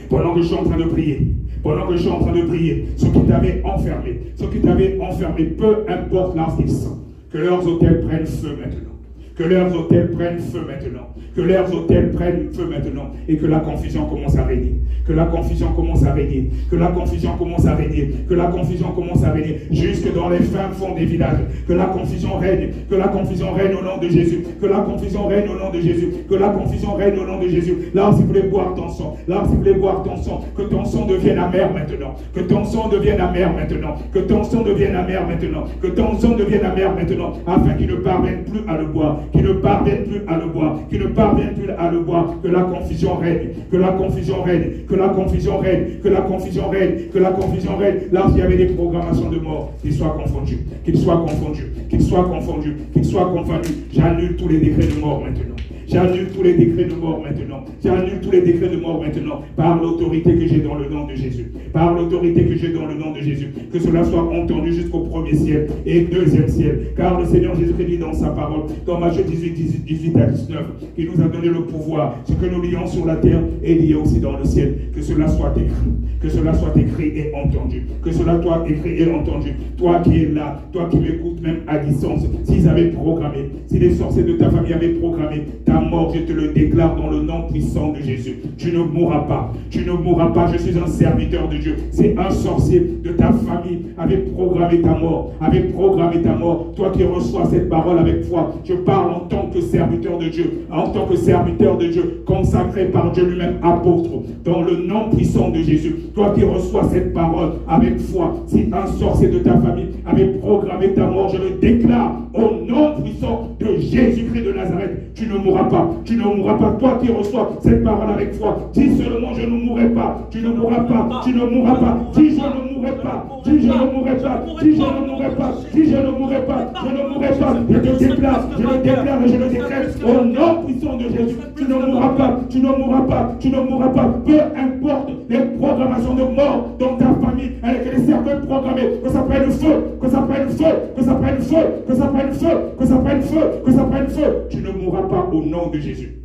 Pendant que je suis en train de prier, pendant que je suis en train de prier, ceux qui t'avaient enfermé, peu importe là ce qu'ils sont, que leurs autels prennent feu maintenant. Que leurs autels prennent feu maintenant. Que leurs autels prennent feu maintenant. Et que la confusion commence à régner. Que la confusion commence à régner. Que la confusion commence à régner. Que la confusion commence à régner. Jusque dans les fins fonds des villages. Que la confusion règne. Que la confusion règne au nom de Jésus. Que la confusion règne au nom de Jésus. Que la confusion règne au nom de Jésus. Là, si vous voulez boire ton sang. Là, si vous voulez boire ton sang. Que ton sang devienne amer maintenant. Que ton sang devienne amer maintenant. Que ton sang devienne amer maintenant. Que ton sang devienne amer maintenant. Afin qu'il ne parvienne plus à le boire. Qu'il ne parvienne plus à le boire. Qu'il ne parvienne plus à le boire. Que la confusion règne. Que la confusion règne. Que la confusion règne. Que la confusion règne. Que la confusion règne. Là, s'il y avait des programmations de mort, qu'ils soient confondus. Qu'ils soient confondus. Qu'ils soient confondus. Qu'ils soient confondus. J'annule tous les décrets de mort maintenant. J'annule tous les décrets de mort maintenant. J'annule tous les décrets de mort maintenant. Par l'autorité que j'ai dans le nom de Jésus. Par l'autorité que j'ai dans le nom de Jésus. Que cela soit entendu jusqu'au premier ciel et deuxième ciel. Car le Seigneur Jésus-Christ dit dans sa parole, dans Matthieu 18 à 19, qu'il nous a donné le pouvoir. Ce que nous lions sur la terre est lié aussi dans le ciel. Que cela soit écrit. Que cela soit écrit et entendu. Que cela soit écrit et entendu. Toi qui es là, toi qui m'écoutes même à distance, s'ils avaient programmé, si les sorciers de ta famille avaient programmé ta mort, je te le déclare dans le nom puissant de Jésus. Tu ne mourras pas. Tu ne mourras pas. Je suis un serviteur de Dieu. C'est un sorcier de ta famille avait programmé ta mort. Avait programmé ta mort. Toi qui reçois cette parole avec foi, je parle en tant que serviteur de Dieu. En tant que serviteur de Dieu, consacré par Dieu lui-même, apôtre. Dans le nom puissant de Jésus. Toi qui reçois cette parole avec foi, si un sorcier de ta famille avait programmé ta mort, je le déclare au nom puissant de Jésus-Christ de Nazareth. Tu ne mourras pas. Tu ne mourras pas. Toi qui reçois cette parole avec foi, dis seulement je ne mourrai pas. Tu ne mourras pas. Tu ne mourras pas. Dis je ne mourrai pas. Dis je ne mourrai pas. Dis je ne mourrai pas. Dis je ne mourrai pas. Je ne mourrai pas. Je te déclare. Je le déclare et je le décrète au nom puissant de Jésus. Tu ne mourras pas. Tu ne mourras pas. Tu ne mourras pas. Peu importe les programmations de mort dans ta famille avec les cercueils programmés, que ça prenne feu, que ça prenne feu, que ça prenne feu, que ça prenne feu, que ça prenne feu, que ça prenne feu. Tu ne mourras pas au nom de Jésus.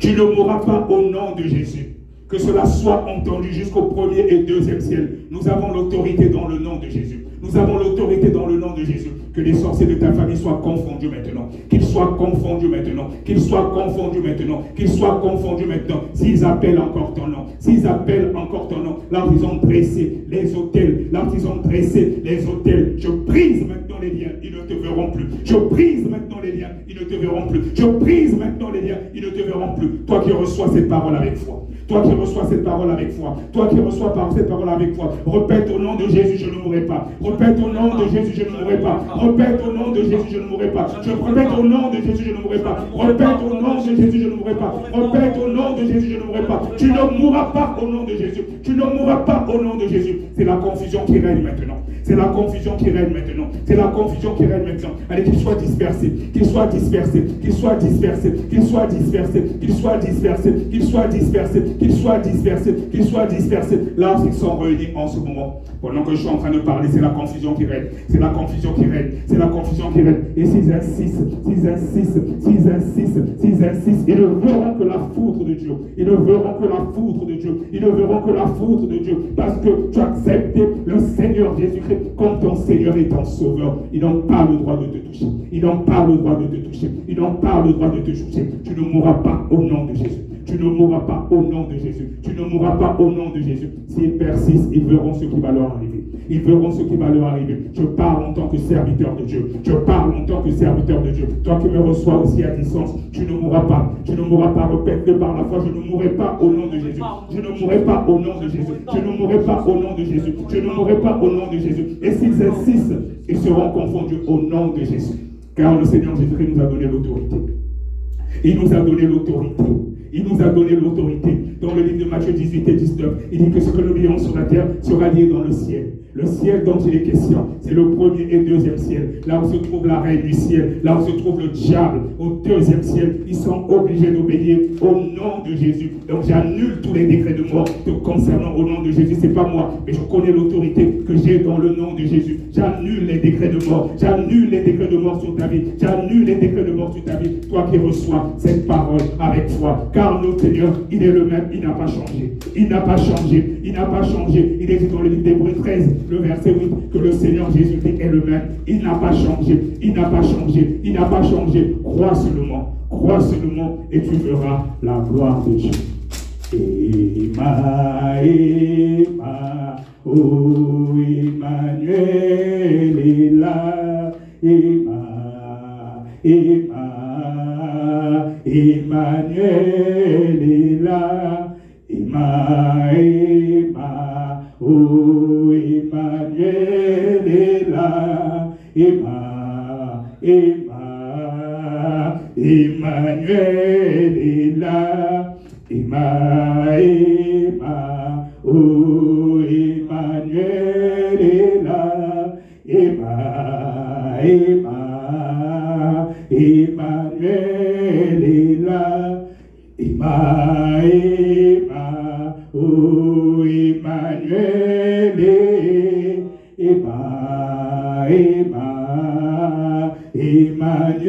Tu ne mourras pas au nom de Jésus. Que cela soit entendu jusqu'au premier et deuxième ciel. Nous avons l'autorité dans le nom de Jésus. Nous avons l'autorité dans le nom de Jésus. Que les sorciers de ta famille soient confondus maintenant. Qu'ils soient confondus maintenant. Qu'ils soient confondus maintenant. Qu'ils soient confondus maintenant. S'ils appellent encore ton nom. S'ils appellent encore ton nom. Là, ils ont dressé les autels. Là, ils ont dressé les autels. Je brise maintenant les liens. Ils ne te verront plus. Je brise maintenant les liens. Ils ne te verront plus. Je brise maintenant les liens. Ils ne te verront plus. Toi qui reçois cette parole avec foi. Toi qui reçois cette parole avec foi. Toi qui reçois cette parole avec foi. Répète au nom de Jésus, je ne mourrai pas. Répète au nom de Jésus, je ne mourrai pas. Répète au nom de Jésus, je ne mourrai pas. Je répète au nom de Jésus, je ne mourrai pas. Répète au nom de Jésus, je ne mourrai pas. Répète au nom de Jésus, je ne mourrai pas. Tu ne mourras pas au nom de Jésus. Tu ne mourras pas au nom de Jésus. C'est la confusion qui règne maintenant. C'est la confusion qui règne maintenant. C'est la confusion qui règne maintenant. Allez, qu'il soit dispersé. Qu'il soit dispersé. Qu'il soit dispersé. Qu'il soit dispersé. Qu'il soit dispersé. Qu'il soit dispersé. Qu'il soit dispersé. Qu'il soit dispersé. Là, ils sont réunis en ce moment. Pendant que je suis en train de parler, c'est la confusion qui règne. C'est la confusion qui règne. C'est la confusion qui règne. Et s'ils insistent, s'ils insistent, s'ils insistent, s'ils insistent, ils ne verront que la foudre de Dieu. Ils ne verront que la foudre de Dieu. Ils ne verront que la foudre de Dieu. Parce que tu as accepté le Seigneur Jésus-Christ comme ton Seigneur et ton Sauveur. Ils n'ont pas le droit de te toucher. Ils n'ont pas le droit de te toucher. Ils n'ont pas le droit de te toucher. Tu ne mourras pas au nom de Jésus. Tu ne mourras pas au nom de Jésus. Tu ne mourras pas au nom de Jésus. S'ils persistent, ils verront ce qui va leur arriver. Ils verront ce qui va leur arriver. Je parle en tant que serviteur de Dieu. Je parle en tant que serviteur de Dieu. Toi qui me reçois aussi à distance, tu ne mourras pas. Tu ne mourras pas. Répète-le par la foi. Je ne mourrai pas au nom de Jésus. Je ne mourrai pas au nom de Jésus. Je ne mourrai pas au nom de Jésus. Je ne mourrai pas au nom de Jésus. Et s'ils insistent, ils seront confondus au nom de Jésus. Car le Seigneur Jésus-Christ nous a donné l'autorité. Il nous a donné l'autorité. Il nous a donné l'autorité. Dans le livre de Matthieu 18 et 19, il dit que ce que nous lions sur la terre sera lié dans le ciel. Le ciel dont il est question, c'est le premier et deuxième ciel. Là où se trouve la reine du ciel, là où se trouve le diable, au deuxième ciel, ils sont obligés d'obéir au nom de Jésus. Donc j'annule tous les décrets de mort te concernant au nom de Jésus. C'est pas moi, mais je connais l'autorité que j'ai dans le nom de Jésus. J'annule les décrets de mort. J'annule les décrets de mort sur ta vie. J'annule les décrets de mort sur ta vie. Toi qui reçois cette parole avec foi. Car notre Seigneur, il est le même. Il n'a pas changé. Il n'a pas changé. Il n'a pas changé. Il est dit dans le livre d'Hébreux 13, le verset 8, que le Seigneur Jésus-Christ est le même. Il n'a pas changé. Il n'a pas changé. Il n'a pas changé. Crois seulement. Crois seulement et tu verras la gloire de Dieu. Oh Emmanuel est là. Emmanuel est là. Oh Emmanuel est là. Emmanuel est là. Oh Emmanuel est là. Emmanuel est là. Oh Emmanuel est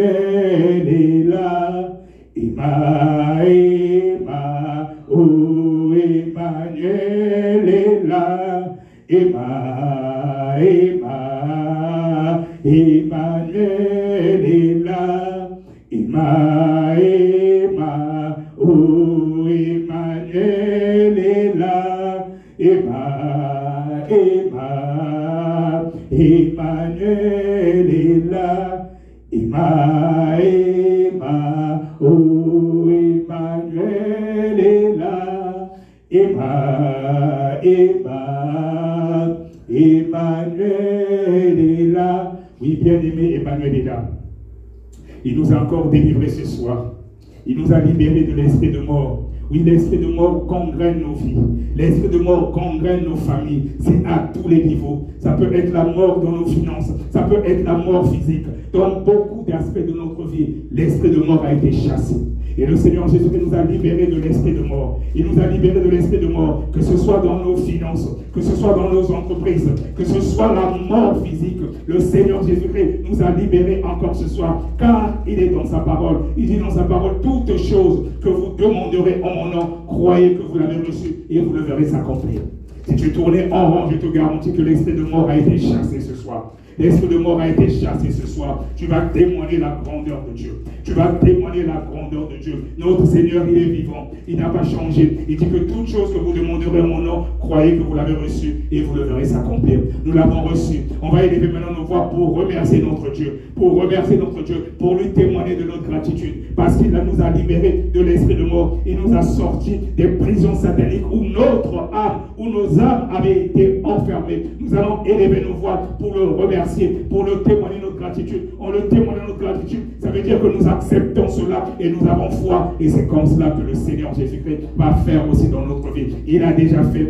Emmanuel est là. Oh Emmanuel est là. Emmanuel est là. Oh Emmanuel est là. Emmanuel est là. Oh Emmanuel est là. Emmanuel est là. Oui, bien-aimé, Emmanuel est là. Il nous a encore délivrés ce soir. Il nous a libérés de l'esprit de mort. Oui, l'esprit de mort gangrène nos vies. L'esprit de mort gangrène nos familles. C'est à tous les niveaux. Ça peut être la mort dans nos finances. Ça peut être la mort physique. Dans beaucoup d'aspects de notre vie, l'esprit de mort a été chassé. Et le Seigneur Jésus nous a libérés de l'esprit de mort. Il nous a libérés de l'esprit de mort, que ce soit dans nos finances, que ce soit dans nos entreprises, que ce soit la mort physique. Le Seigneur Jésus-Christ nous a libérés encore ce soir, car il est dans sa parole. Il dit dans sa parole, toutes choses que vous demanderez en mon nom, croyez que vous l'avez reçu et vous le verrez s'accomplir. Si tu tournais en rond, je te garantis que l'esprit de mort a été chassé ce soir. L'esprit de mort a été chassé ce soir. Tu vas témoigner la grandeur de Dieu. Tu vas témoigner la grandeur de Dieu. Notre Seigneur, il est vivant. Il n'a pas changé. Il dit que toute chose que vous demanderez en mon nom, croyez que vous l'avez reçu et vous le verrez s'accomplir. Nous l'avons reçu. On va élever maintenant nos voix pour remercier notre Dieu. Pour remercier notre Dieu. Pour lui témoigner de notre gratitude. Parce qu'il nous a libérés de l'esprit de mort. Il nous a sortis des prisons sataniques où notre âme, où nos âmes avaient été enfermées. Nous allons élever nos voix pour le remercier, pour le témoigner notre gratitude. En le témoignant notre gratitude, ça veut dire que nous acceptons cela et nous avons foi. Et c'est comme cela que le Seigneur Jésus-Christ va faire aussi dans notre vie. Il a déjà fait,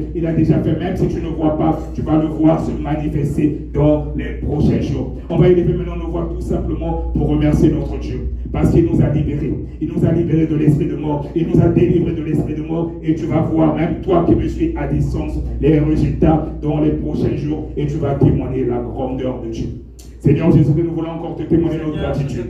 même si tu ne vois pas, tu vas le voir se manifester dans les prochains jours. On va élever maintenant nos voix tout simplement pour remercier notre Dieu. Parce qu'il nous a libérés. Il nous a libérés de l'esprit de mort. Il nous a délivrés de l'esprit de mort. Et tu vas voir, même toi qui me suis à distance, les résultats dans les prochains jours. Et tu vas témoigner la grandeur de Dieu. Seigneur Jésus, nous voulons encore te témoigner notre gratitude.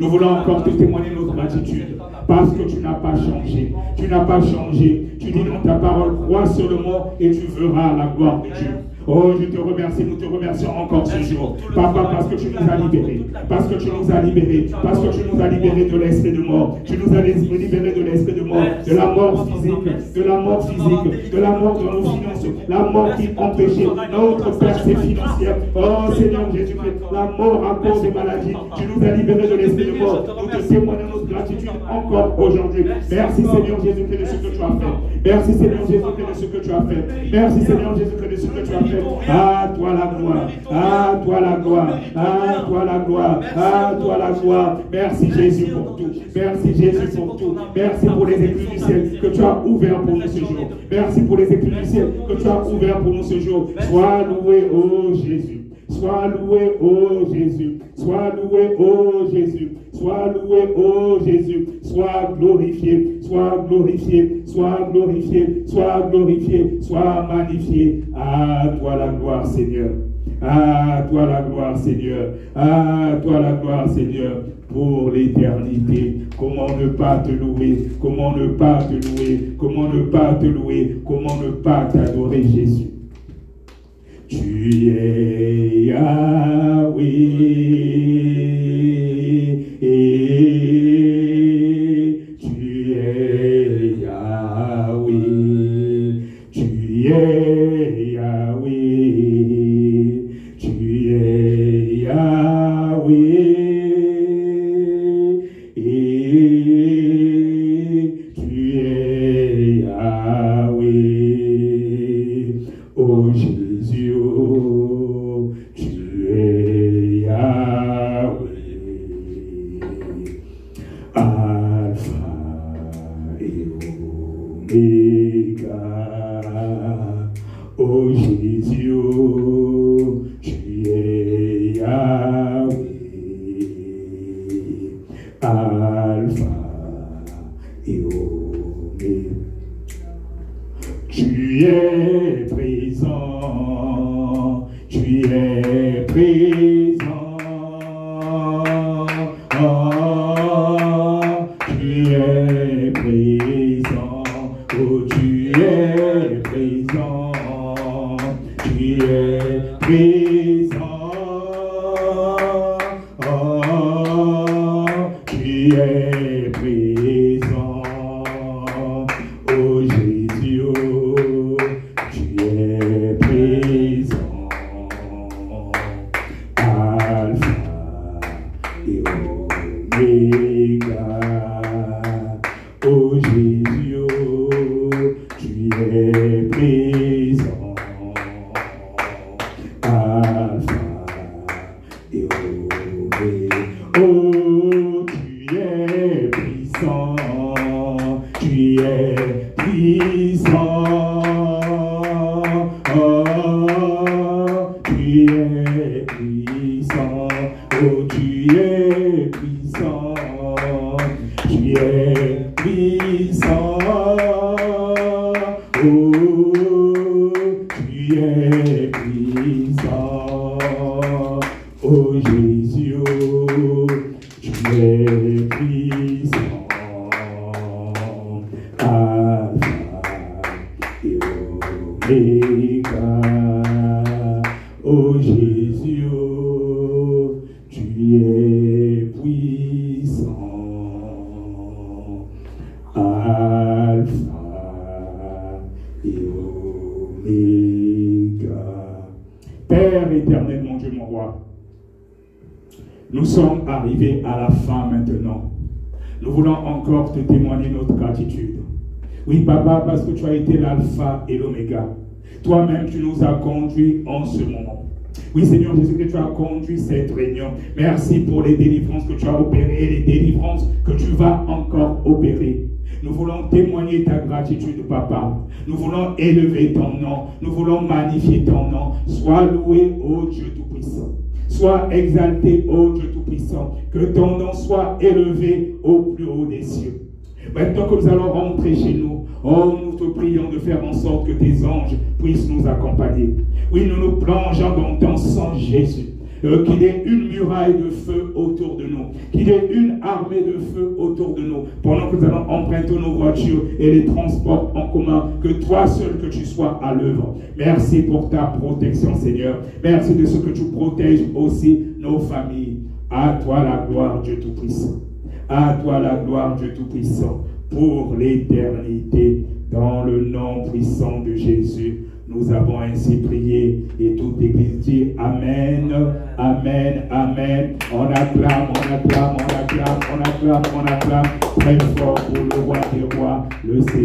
Nous voulons encore te témoigner notre gratitude. Parce que tu n'as pas changé. Tu n'as pas changé. Tu dis dans ta parole, crois seulement et tu verras la gloire de Dieu. Oh, je te remercie, nous te remercions encore ce jour. Papa, parce que tu nous as libérés. Parce que tu nous as libérés. Parce que tu nous as libérés de l'esprit de mort. Tu nous as libérés de l'esprit de mort. De la mort physique. De la mort physique. De la mort de nos finances. La mort qui empêchait notre percée financière. Oh, Seigneur Jésus-Christ, la mort à cause des maladies. Tu nous as libérés de l'esprit de mort. Nous te témoignons notre gratitude encore aujourd'hui. Merci, Seigneur Jésus-Christ, de ce que tu as fait. Merci, Seigneur Jésus-Christ, de ce que tu as fait. Merci, Seigneur Jésus-Christ, de ce que tu as fait. À toi la gloire, à toi la gloire, à toi la gloire, à toi la gloire. Merci Jésus pour tout. Merci Jésus pour tout. Merci pour les écluses du ciel que tu as ouverts pour nous ce jour. Merci pour les écluses du ciel que tu as ouverts pour nous ce jour. Sois loué, ô Jésus. Sois loué, ô Jésus. Sois loué, ô Jésus. Sois loué, ô Jésus. Sois glorifié, sois glorifié, sois glorifié, sois glorifié, sois magnifié. À toi la gloire, Seigneur. À toi la gloire, Seigneur. À toi la gloire, Seigneur, pour l'éternité. Comment ne pas te louer? Comment ne pas te louer? Comment ne pas te louer? Comment ne pas t'adorer, Jésus? Tu es Yahweh, tu es Yahweh, tu es Yahweh, tu es Yahweh, tu es Yahweh, oh Jésus. Tu es Yahweh, Alpha et Omega. Oh Jésus, tu es Yahweh, Alpha et Omega. Tu es présent. Tu es présent, tu es présent, oh tu es présent, tu es présent, tu es présent, oh Jésus, tu es présent. Oh Jésus, tu es présent, Alpha et Oméga. Oh, tu es puissant, tu es puissant, oh, tu es puissant, oh, tu es puissant, tu es puissant, oh, tu es puissant, oh Jésus, tu es puissant, Alpha et Oméga, oh Oh Jésus, oh, tu es puissant, Alpha et Oméga. Père éternel, mon Dieu, mon roi, nous sommes arrivés à la fin maintenant. Nous voulons encore te témoigner notre gratitude. Oui, Papa, parce que tu as été l'alpha et l'oméga. Toi-même, tu nous as conduits en ce moment. Oui, Seigneur Jésus, que tu as conduit cette réunion. Merci pour les délivrances que tu as opérées et les délivrances que tu vas encore opérer. Nous voulons témoigner ta gratitude, Papa. Nous voulons élever ton nom. Nous voulons magnifier ton nom. Sois loué, ô Dieu Tout-Puissant. Sois exalté, ô Dieu Tout-Puissant. Que ton nom soit élevé au plus haut des cieux. Maintenant que nous allons rentrer chez nous, oh, nous te prions de faire en sorte que tes anges puissent nous accompagner. Oui, nous nous plongeons dans ton sang, Jésus. Qu'il y ait une muraille de feu autour de nous, qu'il y ait une armée de feu autour de nous, pendant que nous allons emprunter nos voitures et les transports en commun, que toi seul que tu sois à l'œuvre. Merci pour ta protection, Seigneur. Merci de ce que tu protèges aussi nos familles. À toi la gloire, Dieu Tout-Puissant. À toi la gloire, Dieu Tout-Puissant, pour l'éternité, dans le nom puissant de Jésus. Nous avons ainsi prié et toute l'Église dit Amen, Amen, Amen. On acclame, on acclame, on acclame, on acclame, on acclame très fort pour le roi des rois, le Seigneur.